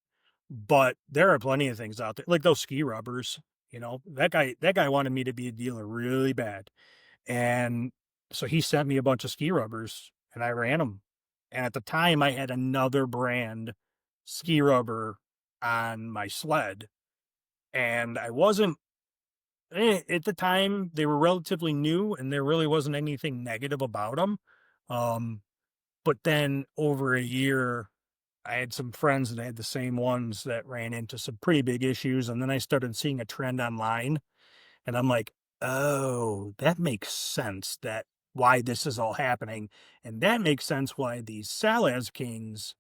Speaker 3: But there are plenty of things out there, like those ski rubbers. That guy wanted me to be a dealer really bad. And so he sent me a bunch of ski rubbers and I ran them. And at the time, I had another brand ski rubber on my sled. And I wasn't, at the time, they were relatively new and there really wasn't anything negative about them. Um, but then over a year, I had some friends that had the same ones that ran into some pretty big issues. And then I started seeing a trend online. And I'm like, "Oh, that makes sense that why this is all happening, and that makes sense why these Salaz Kings,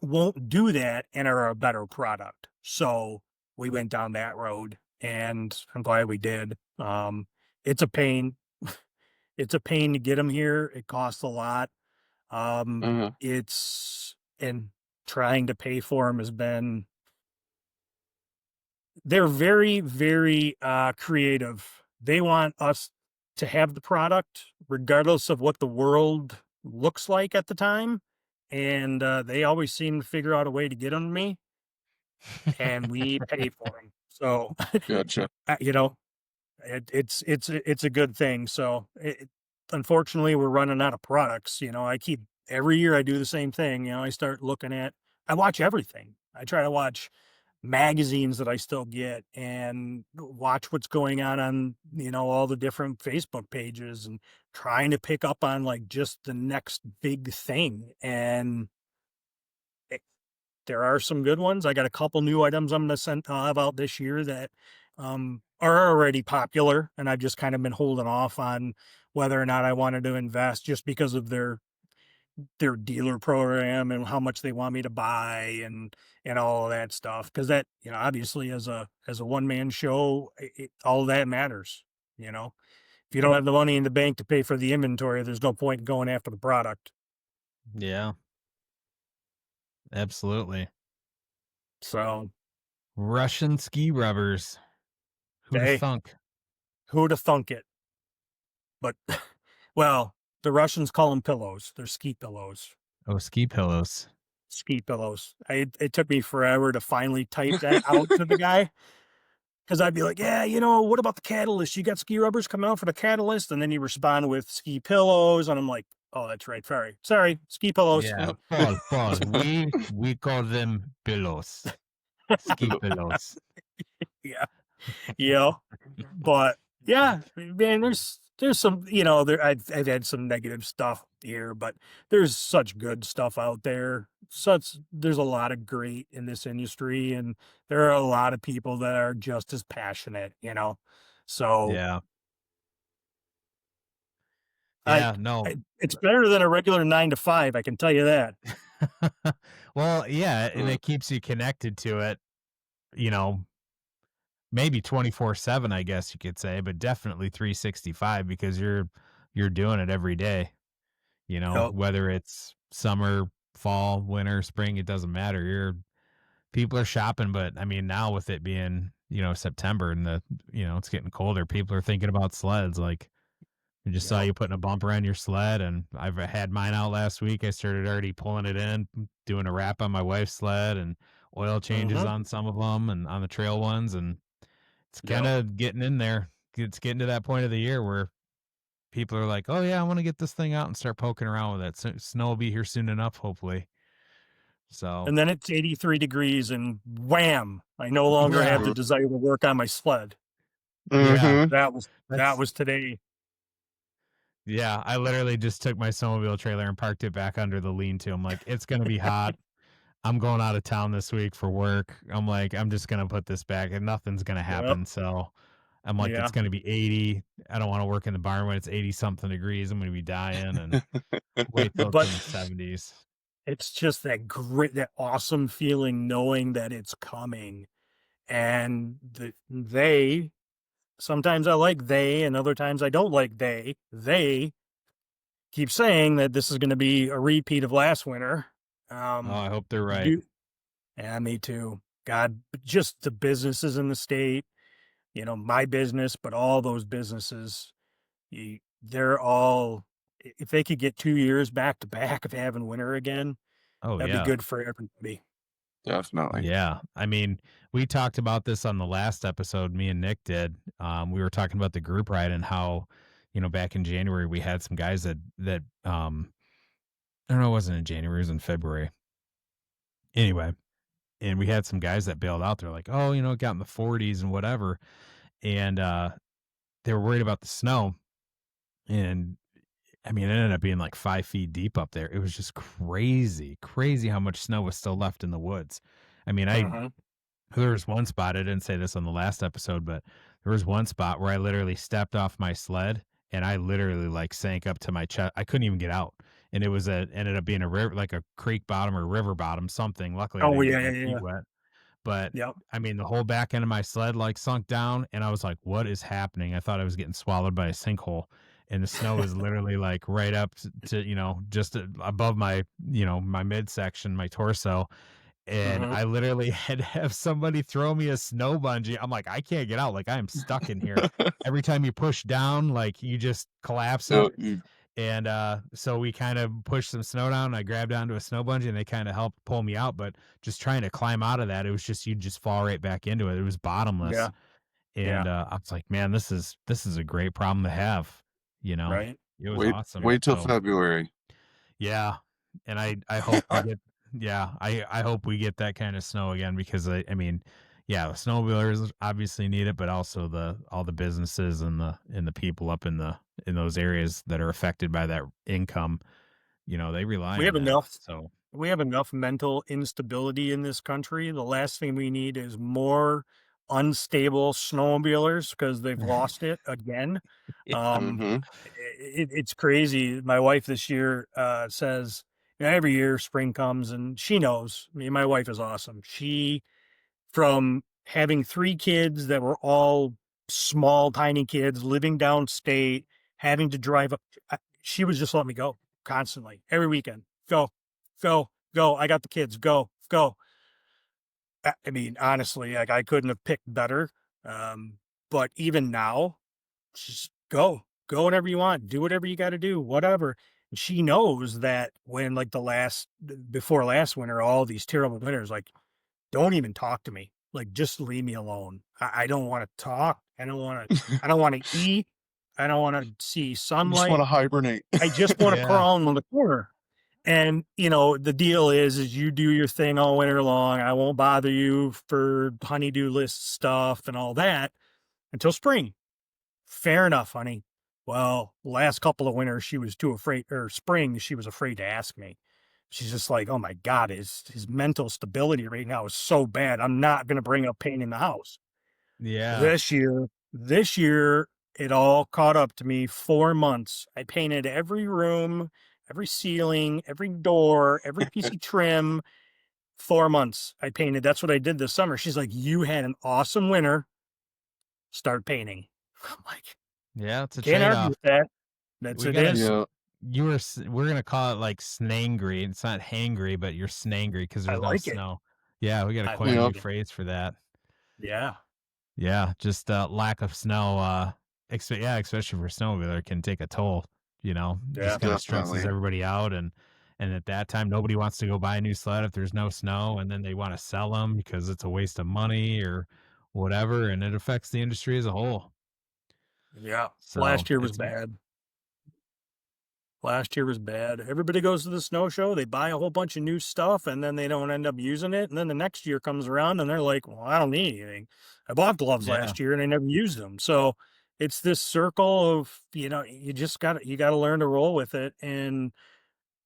Speaker 3: won't do that and are a better product." So, we went down that road, and I'm glad we did. It's a pain. It's a pain to get them here, it costs a lot.
Speaker 4: Uh-huh.
Speaker 3: It's and trying to pay for them has been they're very, very, creative. They want us to have the product regardless of what the world looks like at the time, and, they always seem to figure out a way to get on me, and we pay for them. So,
Speaker 4: Gotcha.
Speaker 3: uh, you know, it's a good thing. So, unfortunately, we're running out of products. I keep every year I do the same thing. I start looking at, I watch everything. I try to watch magazines that I still get and watch what's going on, all the different Facebook pages and trying to pick up on like just the next big thing. And it, there are some good ones. I got a couple new items I'm going to send have out this year that are already popular, and I've just kind of been holding off on whether or not I wanted to invest just because of their dealer program and how much they want me to buy and all of that stuff. Because that, obviously as a one man show, all of that matters. You know, if you don't have the money in the bank to pay for the inventory, there's no point in going after the product.
Speaker 2: Yeah, absolutely.
Speaker 3: So,
Speaker 2: Russian ski rubbers. Who'da
Speaker 3: hey,
Speaker 2: thunk?
Speaker 3: who'd have thunk it? But, well, the Russians call them pillows. They're ski pillows.
Speaker 2: Oh, ski pillows.
Speaker 3: Ski pillows. It took me forever to finally type that out to the guy. Because I'd be like, yeah, what about the catalyst? You got ski rubbers coming out for the catalyst? And then you respond with ski pillows. And I'm like, oh, that's right. Sorry, ski pillows.
Speaker 2: Yeah, Paul. We call them pillows. Ski pillows.
Speaker 3: Yeah. Yeah. But yeah, man, there's some, I've had some negative stuff here, but there's such good stuff out there. There's a lot of great in this industry, and there are a lot of people that are just as passionate. So
Speaker 2: Yeah.
Speaker 3: I,
Speaker 2: Yeah, no.
Speaker 3: it's better than a regular 9 to 5, I can tell you that.
Speaker 2: Well, yeah, and it keeps you connected to it, you know, maybe 24/7, I guess you could say, but definitely 365 because you're doing it every day,
Speaker 3: Yep.
Speaker 2: whether it's summer, fall, winter, spring, it doesn't matter. People are shopping, but I mean, now with it being, September and it's getting colder, people are thinking about sleds. Like, I just saw
Speaker 3: Yep.
Speaker 2: you putting a bumper on your sled, and I've had mine out last week. I started already pulling it in, doing a wrap on my wife's sled and oil changes
Speaker 3: Mm-hmm.
Speaker 2: on some of them and on the trail ones. And it's kind
Speaker 3: Yep.
Speaker 2: of getting in there. It's getting to that point of the year where people are like, oh, yeah, I want to get this thing out and start poking around with it. So, snow will be here soon enough, hopefully. So,
Speaker 3: And then it's 83 degrees and wham, I no longer have
Speaker 2: yeah,
Speaker 3: the desire to work on my sled.
Speaker 2: yeah,
Speaker 4: Mm-hmm.
Speaker 3: That
Speaker 2: that's,
Speaker 3: was today.
Speaker 2: yeah, I literally just took my snowmobile trailer and parked it back under the lean-to. I'm like, it's going to be hot. I'm going out of town this week for work. I'm like, I'm just gonna put this back and nothing's gonna
Speaker 3: Yep.
Speaker 2: happen. So I'm like, it's
Speaker 3: Yeah.
Speaker 2: gonna be 80. I don't want to work in the barn when it's 80 something degrees. I'm gonna be dying and wait till it's
Speaker 3: But
Speaker 2: in the 70s.
Speaker 3: it's just that awesome feeling knowing that it's coming. And sometimes I like they, and other times I don't like they. They keep saying that this is going to be a repeat of last winter.
Speaker 2: Oh,
Speaker 3: Um,
Speaker 2: I hope they're right.
Speaker 3: do, yeah, me too. God, just the businesses in the state, my business, but all those businesses, they're all, if they could get 2 years back to back of having winter again,
Speaker 2: Oh
Speaker 3: that'd be
Speaker 2: yeah.
Speaker 3: good for everybody.
Speaker 4: Definitely.
Speaker 2: Yeah. I mean, we talked about this on the last episode, me and Nick did. We were talking about the group ride and how, back in January we had some guys that I don't know, it wasn't in January, it was in February. Anyway, and we had some guys that bailed out. They're like, oh, it got in the 40s and whatever. And they were worried about the snow. And I mean, it ended up being like 5 feet deep up there. It was just crazy, crazy how much snow was still left in the woods. I mean,
Speaker 3: Uh-huh.
Speaker 2: there was one spot, I didn't say this on the last episode, but there was one spot where I literally stepped off my sled and I literally like sank up to my chest. I couldn't even get out. And ended up being a river, like a creek bottom or river bottom, something. Luckily, I
Speaker 3: Oh
Speaker 2: didn't get
Speaker 3: yeah,
Speaker 2: my
Speaker 3: yeah,
Speaker 2: feet
Speaker 3: yeah.
Speaker 2: wet. But
Speaker 3: Yep.
Speaker 2: I mean, the whole back end of my sled like sunk down, and I was like, "What is happening?" I thought I was getting swallowed by a sinkhole, and the snow was literally like right up to just above my my midsection, my torso, and
Speaker 3: Uh-huh.
Speaker 2: I literally had to have somebody throw me a snow bungee. I'm like, I can't get out. Like I am stuck in here. Every time you push down, like you just collapse
Speaker 4: So
Speaker 2: it. And so we kind of pushed some snow down. I grabbed onto a snow bungee and they kind of helped pull me out. But just trying to climb out of that, it was just you'd just fall right back into it. It was bottomless.
Speaker 3: Yeah.
Speaker 2: And
Speaker 3: Yeah.
Speaker 2: I was like, man, this is a great problem to have, you know.
Speaker 3: Right.
Speaker 2: It was
Speaker 4: Wait,
Speaker 2: awesome.
Speaker 4: wait till
Speaker 2: So
Speaker 4: February.
Speaker 2: yeah, and I hope we get yeah, I hope we get that kind of snow again because I mean, yeah, the snowmobilers obviously need it, but also the all the businesses and the people up in those areas that are affected by that income, they rely
Speaker 3: We
Speaker 2: on
Speaker 3: have
Speaker 2: that.
Speaker 3: enough
Speaker 2: So
Speaker 3: we have enough mental instability in this country. The last thing we need is more unstable snowmobilers because they've lost it again.
Speaker 2: yeah,
Speaker 3: Um,
Speaker 4: Mm-hmm.
Speaker 3: it's crazy. My wife this year says, every year spring comes and she knows. I mean, my wife is awesome. She, from having 3 kids that were all small, tiny kids living downstate, having to drive up, she was just letting me go constantly every weekend. Go, go, go. I got the kids. Go, go. I mean, honestly, like I couldn't have picked better. Um, but even now, just go whatever you want, do whatever you got to do, whatever. And she knows that when like before last winter, all these terrible winters, like don't even talk to me. Like, just leave me alone. I don't want to talk. I don't want to eat. I don't want to see
Speaker 4: You just want
Speaker 3: sunlight.
Speaker 4: to hibernate.
Speaker 3: I just want to crawl in the corner. And the deal is you do your thing all winter long. I won't bother you for honeydew list stuff and all that until spring. Fair enough, honey. Well, last couple of winters, she was too afraid, or spring, she was afraid to ask me. She's just like, oh my God, his mental stability right now is so bad. I'm not going to bring up pain in the house.
Speaker 2: yeah,
Speaker 3: This year, it all caught up to me. 4 months. I painted every room, every ceiling, every door, every piece of trim. 4 months I painted. That's what I did this summer. She's like, you had an awesome winter. Start painting. I'm like,
Speaker 2: yeah. It's a
Speaker 3: can't
Speaker 2: trade
Speaker 3: argue
Speaker 2: off.
Speaker 3: with that. That's
Speaker 2: We
Speaker 3: it
Speaker 2: gotta.
Speaker 3: is.
Speaker 4: Yeah.
Speaker 2: We're gonna call it like snangry. It's not hangry, but you're snangry because
Speaker 3: I
Speaker 2: there's no
Speaker 3: like it.
Speaker 2: snow. Yeah, we gotta
Speaker 3: I
Speaker 2: coin a
Speaker 3: like
Speaker 4: Yeah.
Speaker 2: new
Speaker 3: it.
Speaker 2: phrase for that.
Speaker 3: Yeah.
Speaker 2: Yeah, just lack of snow. Yeah, especially for snowmobiler, can take a toll.
Speaker 3: Yeah.
Speaker 2: Just kind of stresses
Speaker 4: Definitely.
Speaker 2: everybody out, and at that time, nobody wants to go buy a new sled if there's no snow, and then they want to sell them because it's a waste of money or whatever, and it affects the industry as a whole.
Speaker 3: Yeah.
Speaker 2: So
Speaker 3: Last year was
Speaker 2: it's
Speaker 3: bad. Last year was bad. Everybody goes to the snow show, they buy a whole bunch of new stuff, and then they don't end up using it. And then the next year comes around and they're like, well, I don't need anything. I bought gloves
Speaker 2: yeah,
Speaker 3: last year and I never used them. So it's this circle of, you gotta learn to roll with it and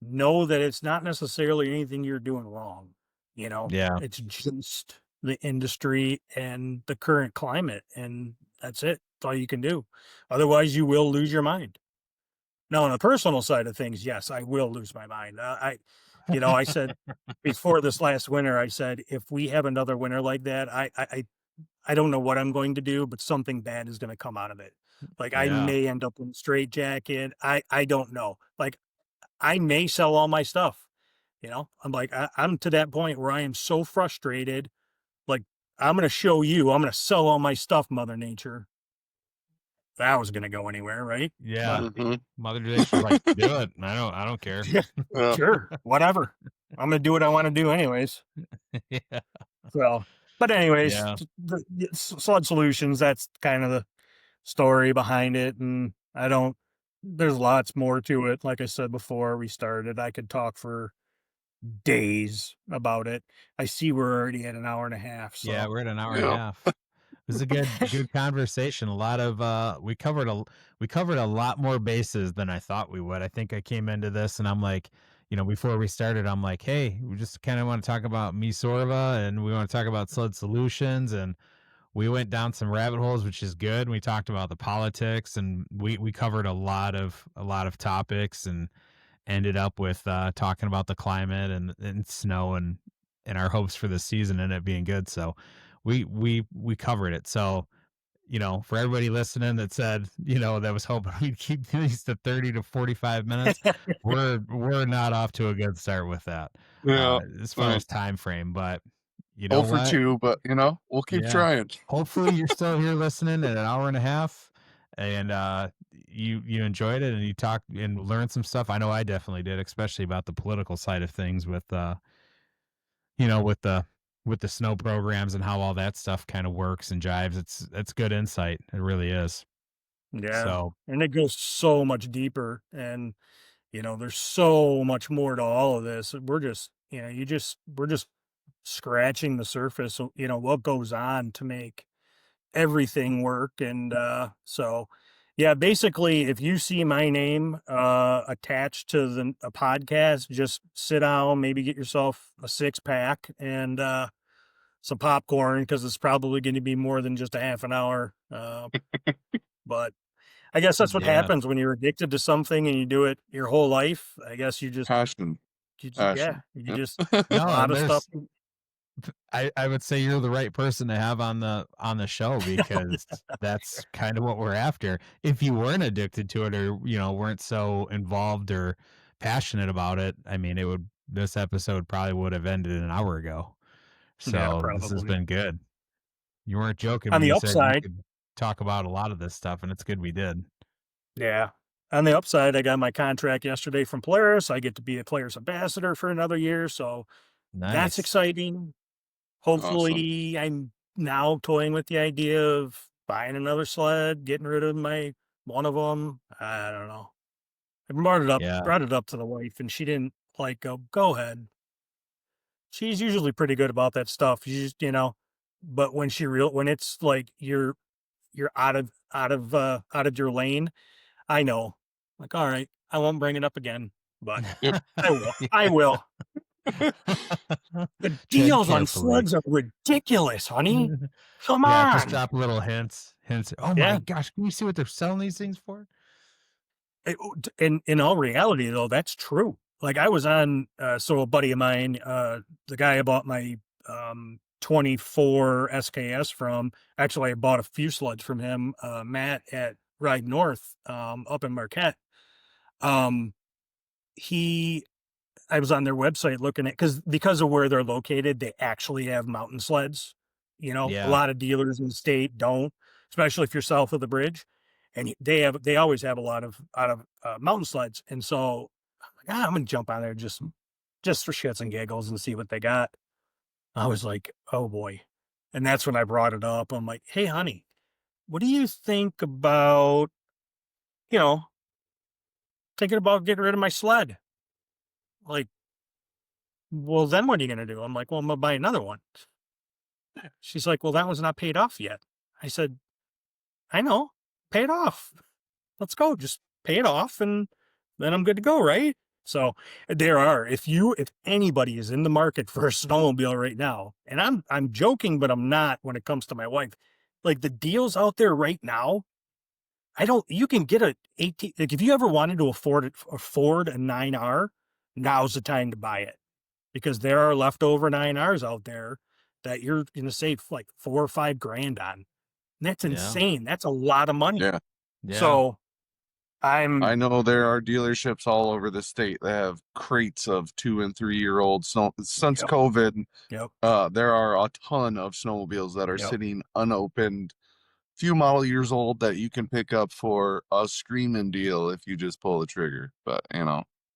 Speaker 3: know that it's not necessarily anything you're doing wrong.
Speaker 2: yeah,
Speaker 3: It's just the industry and the current climate. And that's it. That's all you can do. Otherwise you will lose your mind. Now, on the personal side of things, yes, I will lose my mind. I said before this last winter, I said if we have another winter like that, I don't know what I'm going to do, but something bad is going to come out of it. Like I
Speaker 2: yeah,
Speaker 3: may end up in a straitjacket. I don't know. Like I may sell all my stuff. I'm like I'm to that point where I am so frustrated. Like I'm going to show you. I'm going to sell all my stuff, Mother Nature. That was going to go anywhere, right?
Speaker 2: yeah.
Speaker 3: But
Speaker 4: Mm-hmm.
Speaker 2: Mother Nature's like, do it. I don't care.
Speaker 4: Yeah.
Speaker 3: sure, whatever. I'm gonna do what I want to do anyways.
Speaker 2: yeah,
Speaker 3: So, but anyways,
Speaker 2: yeah,
Speaker 3: Sled Solutions. That's kind of the story behind it, and I don't. There's lots more to it. Like I said before we started, I could talk for days about it. I see we're already at an hour and a half.
Speaker 2: yeah.
Speaker 3: So,
Speaker 2: We're at an hour and a
Speaker 4: Yeah.
Speaker 2: half. It was a good conversation. A lot of we covered a lot more bases than I thought we would. I think I came into this and I'm like, before we started, I'm like, hey, we just kind of want to talk about MISORVA and we want to talk about Sled Solutions, and we went down some rabbit holes, which is good. We talked about the politics and we covered a lot of topics and ended up with talking about the climate and snow and our hopes for the season and it being good. So we covered it. So for everybody listening that said that was hoping we'd keep these to 30 to 45 minutes, we're not off to a good start with that
Speaker 4: Yeah.
Speaker 2: as far
Speaker 4: Well,
Speaker 2: as time frame. But you know
Speaker 4: 0 for
Speaker 2: what?
Speaker 4: 2, but we'll keep
Speaker 2: Yeah.
Speaker 4: trying.
Speaker 2: Hopefully you're still here listening at an hour and a half and you enjoyed it and you talked and learned some stuff. I know I definitely did, especially about the political side of things with with the snow programs and how all that stuff kind of works and jives. It's good insight. It really is.
Speaker 3: Yeah.
Speaker 2: So
Speaker 3: And it goes so much deeper. And, there's so much more to all of this. We're just, we're just scratching the surface of, what goes on to make everything work. And so, yeah, basically, if you see my name attached to a podcast, just sit down, maybe get yourself a 6 pack and some popcorn because it's probably going to be more than just a half an hour. But I guess that's what
Speaker 2: yeah,
Speaker 3: happens when you're addicted to something and you do it your whole life. I guess
Speaker 4: Passion,
Speaker 3: yeah,
Speaker 4: passion.
Speaker 3: you
Speaker 4: Yep.
Speaker 3: just a
Speaker 2: no,
Speaker 3: lot
Speaker 2: and
Speaker 3: of stuff.
Speaker 2: I would say you're the right person to have on the show because that's kind of what we're after. If you weren't addicted to it or, weren't so involved or passionate about it, I mean, this episode probably would have ended an hour ago.
Speaker 3: Yeah,
Speaker 2: So this has
Speaker 3: probably.
Speaker 2: been good. You weren't joking
Speaker 3: On
Speaker 2: when
Speaker 3: the
Speaker 2: you said you
Speaker 3: upside,
Speaker 2: could talk about a lot of this stuff, and it's good we did.
Speaker 3: yeah. On the upside, I got my contract yesterday from Polaris. I get to be a Polaris ambassador for another year, so that's
Speaker 2: Nice.
Speaker 3: exciting.
Speaker 4: Awesome.
Speaker 3: Hopefully, I'm now toying with the idea of buying another sled, getting rid of my one of them. I don't know. I
Speaker 2: Yeah.
Speaker 3: brought it up to the wife, and she didn't like go ahead. She's usually pretty good about that stuff. She's but when it's like you're out of your lane, I know. Like, all right, I won't bring it up again, but
Speaker 4: Yep.
Speaker 3: I will. I will. The
Speaker 2: Tread
Speaker 3: deals on
Speaker 2: carefully.
Speaker 3: sleds are ridiculous, honey. Come
Speaker 2: Yeah, just
Speaker 3: on.
Speaker 2: drop little hints. Hints. Oh my
Speaker 3: Yeah.
Speaker 2: gosh, can you see what they're selling these things for?
Speaker 3: In all reality, though, that's true. Like I was on, so a buddy of mine, the guy I bought my 24 SKS from. Actually, I bought a few sleds from him. Matt at Ride North, up in Marquette. Um, he I was on their website looking at because of where they're located, they actually have mountain sleds. A
Speaker 2: Yeah.
Speaker 3: lot of dealers in the state don't, especially if you're south of the bridge. And they always have a lot of mountain sleds. And so I'm gonna jump on there just for shits and giggles and see what they got. I was like, oh boy. And that's when I brought it up. I'm like, hey honey, what do you think about, you know, thinking about getting rid of my sled? Like, well, then what are you gonna do? I'm like, well, I'm gonna buy another one. She's like, "Well, that one's not paid off yet." I said, "I know. Pay it off. Let's go. Just pay it off and then I'm good to go, right?" So if anybody is in the market for a snowmobile right now, and I'm joking, but I'm not when it comes to my wife. Like the deals out there right now, you can get a 18, like if you ever wanted to afford a 9R, now's the time to buy it because there are leftover 9Rs out there that you're going to save like 4 or 5 grand on. And that's
Speaker 2: Yeah.
Speaker 3: insane. That's a lot of money.
Speaker 4: Yeah.
Speaker 2: Yeah.
Speaker 3: So I'm,
Speaker 4: I know there are dealerships all over the state that have crates of 2 and 3 year old snow. Since
Speaker 3: yep,
Speaker 4: COVID,
Speaker 3: yep,
Speaker 4: there are a ton of snowmobiles that are
Speaker 3: yep.
Speaker 4: sitting unopened, few model years old that you can pick up for a screaming deal if you just pull the trigger. But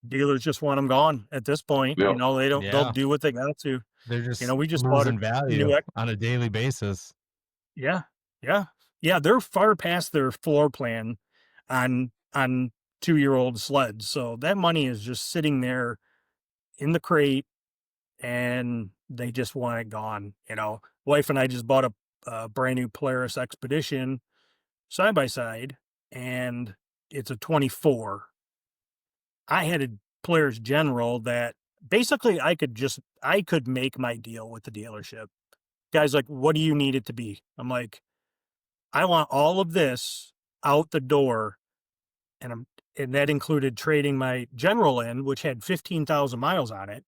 Speaker 3: Dealers just want them gone at this point.
Speaker 4: yep.
Speaker 3: They'll
Speaker 2: Yeah.
Speaker 3: do what they got to.
Speaker 2: They're just
Speaker 3: We just bought a
Speaker 2: losing value
Speaker 3: new,
Speaker 2: on a daily basis.
Speaker 3: yeah, yeah, yeah. They're far past their floor plan on 2-year-old sleds. So that money is just sitting there in the crate and they just want it gone. Wife and I just bought a brand new Polaris Expedition side by side, and it's a 24. I had a Polaris General that basically I could make my deal with the dealership. Guys like, what do you need it to be? I'm like, I want all of this out the door, and that included trading my General in, which had 15,000 miles on it,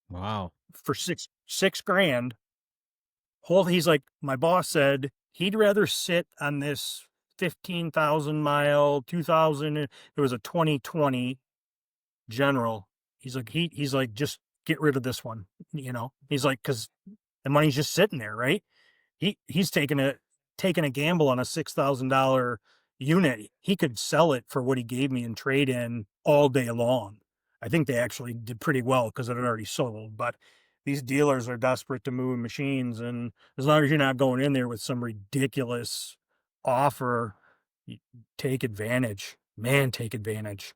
Speaker 2: Wow.
Speaker 3: for six grand. He's like, my boss said he'd rather sit on this 15,000 mile 2000. It was a 2020 General. He's like, just get rid of this one. He's like, because the money's just sitting there, right? He's taking a gamble on a $6,000 unit. He could sell it for what he gave me in trade in all day long. I think they actually did pretty well because it had already sold. But these dealers are desperate to move machines, and as long as you're not going in there with some ridiculous offer, take advantage. Man, take advantage.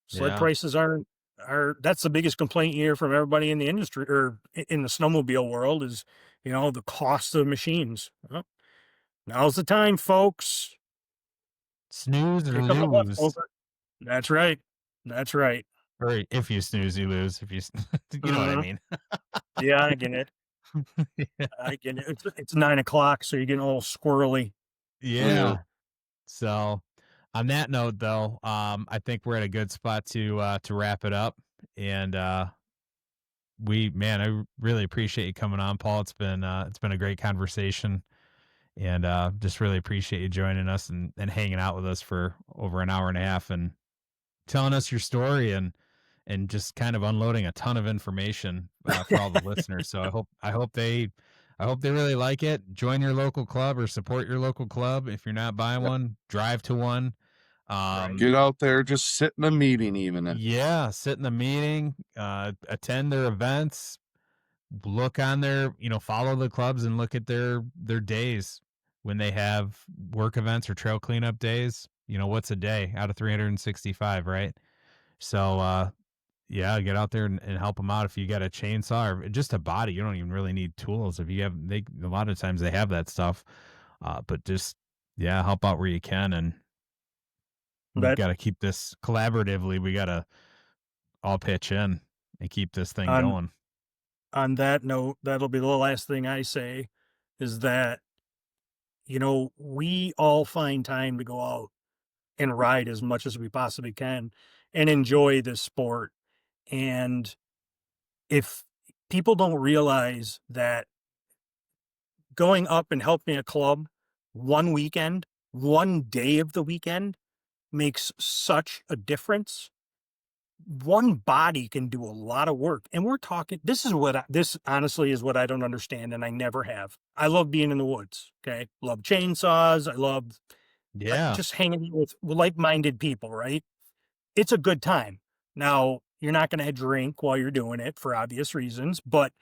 Speaker 3: Sled
Speaker 2: Yeah.
Speaker 3: prices are that's the biggest complaint you hear from everybody in the industry or in the snowmobile world is, the cost of machines. Well, now's the time, folks.
Speaker 2: Snooze or
Speaker 3: Pick up a
Speaker 2: lose.
Speaker 3: leftover. That's right. That's right.
Speaker 2: Or if you snooze, you lose. If you, you know what I
Speaker 3: Mhm.
Speaker 2: mean.
Speaker 3: Yeah, I get it. I get it. It's 9 o'clock, so you're getting a little squirrely.
Speaker 4: Yeah.
Speaker 2: Yeah. So, on that note, though, I think we're at a good spot to wrap it up. And man, I really appreciate you coming on, Paul. It's been a great conversation, and just really appreciate you joining us and hanging out with us for over an hour and a half and telling us your story and just kind of unloading a ton of information for all the listeners. So I hope they really like it. Join your local club or support your local club. If you're not buying
Speaker 4: Yep.
Speaker 2: one, drive to one.
Speaker 3: Right.
Speaker 4: Get out there, just sit in a meeting even.
Speaker 2: Yeah, sit in the meeting, attend their events, look on their, follow the clubs and look at their days when they have work events or trail cleanup days. What's a day out of 365, right? So yeah, get out there and help them out if you got a chainsaw or just a body. You don't even really need tools if you have. They a lot of times they have that stuff, but just yeah, help out where you can, and we've
Speaker 3: That
Speaker 2: got to keep this collaboratively. We got to all pitch in and keep this thing
Speaker 3: on
Speaker 2: going.
Speaker 3: on that note, that'll be the last thing I say is that, we all find time to go out and ride as much as we possibly can and enjoy this sport. And if people don't realize that going up and helping a club one weekend, one day of the weekend makes such a difference. One body can do a lot of work. And we're talking, this honestly is what I don't understand. And I never have. I love being in the woods. Okay. Love chainsaws. I love
Speaker 2: Yeah,
Speaker 3: just hanging out with like-minded people, right? It's a good time. Now, you're not going to drink while you're doing it for obvious reasons, but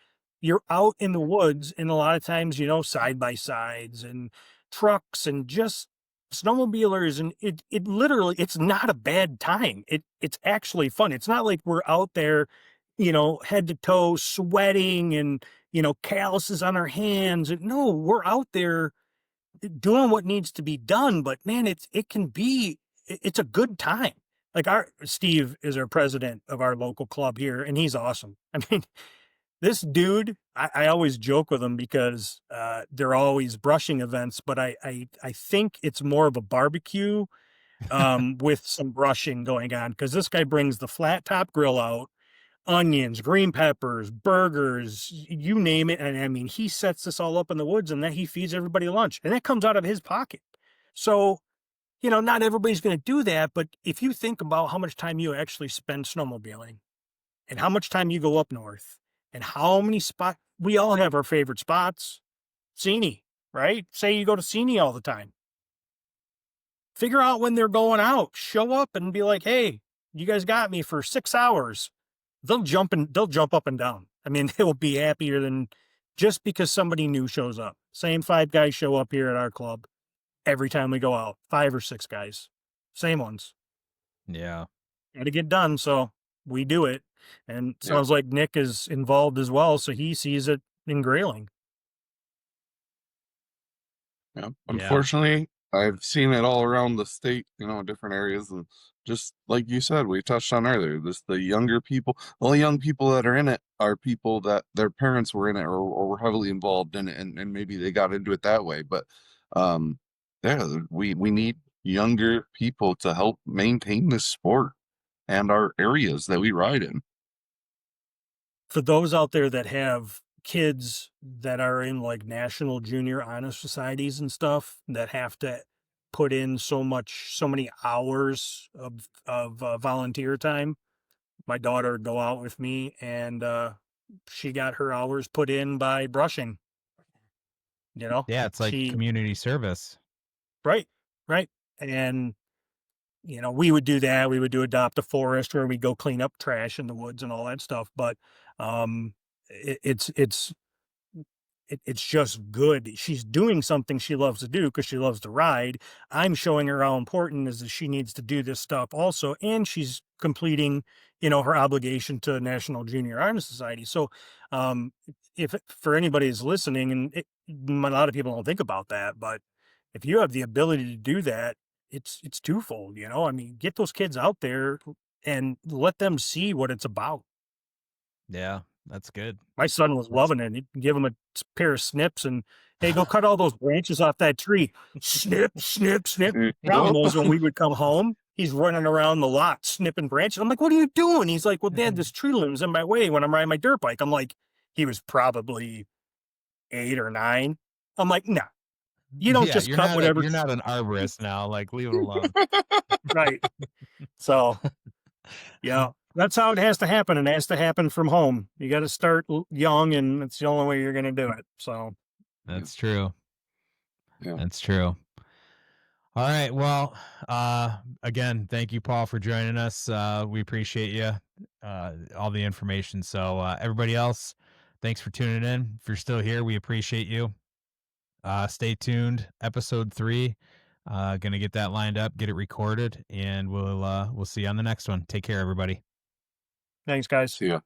Speaker 3: you're out in the woods, and a lot of times, side by sides and trucks and just snowmobilers, and it literally it's not a bad time. It's actually fun. It's not like we're out there, head to toe sweating and calluses on our hands. No, we're out there doing what needs to be done, but man, it's a good time. Like our Steve is our president of our local club here, and he's awesome. I mean, this dude, I always joke with him because they're always brushing events, but I think it's more of a barbecue with some brushing going on because this guy brings the flat top grill out, onions, green peppers, burgers, you name it. And I mean, he sets this all up in the woods and then he feeds everybody lunch and that comes out of his pocket. So, not everybody's going to do that. But if you think about how much time you actually spend snowmobiling and how much time you go up north and how many spots, we all have our favorite spots. Seney, right? Say you go to Seney all the time. Figure out when they're going out, show up and be like, hey, you guys got me for 6 hours. They'll jump up and down. I mean, they'll be happier than just because somebody new shows up. Same 5 guys show up here at our club every time we go out. 5 or 6 guys. Same ones.
Speaker 2: yeah,
Speaker 3: Got to get done, so we do it. And
Speaker 4: Yeah.
Speaker 3: sounds like Nick is involved as well, so he sees it in Grayling.
Speaker 4: Yeah.
Speaker 2: yeah,
Speaker 4: Unfortunately, I've seen it all around the state, different areas. And just like you said, we touched on earlier, the younger people, the only young people that are in it are people that their parents were in it or were heavily involved in it. And maybe they got into it that way. But yeah, we need younger people to help maintain this sport and our areas that we ride in.
Speaker 3: For those out there that have kids that are in like national junior honor societies and stuff that have to put in so many hours of volunteer time, my daughter would go out with me and she got her hours put in by brushing, you know
Speaker 2: yeah. It's like
Speaker 3: she
Speaker 2: community service.
Speaker 3: right, right. And we would do that. We would do adopt a forest where we go clean up trash in the woods and all that stuff. But um, it's it's just good. She's doing something she loves to do because she loves to ride. I'm showing her how important it is that she needs to do this stuff also, and she's completing, her obligation to National Junior Honor Society. So, if for anybody who's listening, and a lot of people don't think about that, but if you have the ability to do that, it's twofold. I mean, get those kids out there and let them see what it's about.
Speaker 2: Yeah, that's good.
Speaker 3: My son was loving it. He'd give him a pair of snips and, hey, go cut all those branches off that tree. Snip, snip, snip. Problem was when we would come home, he's running around the lot snipping branches. I'm like, what are you doing? He's like, well, Dad, this tree limb's in my way when I'm riding my dirt bike. I'm like, he was probably 8 or 9. I'm like, nah, you don't just cut whatever.
Speaker 2: You're not an arborist now. Like, leave it alone.
Speaker 3: Right. So, yeah, that's how it has to happen. And it has to happen from home. You got to start young, and it's the only way you're going to do it. So
Speaker 2: That's true.
Speaker 4: Yeah.
Speaker 2: That's true. All right. Well, again, thank you, Paul, for joining us. We appreciate you, all the information. So, everybody else, thanks for tuning in. If you're still here, we appreciate you. Stay tuned. Episode 3. Gonna get that lined up, get it recorded, and we'll see you on the next one. Take care, everybody.
Speaker 3: thanks, guys.
Speaker 4: See ya.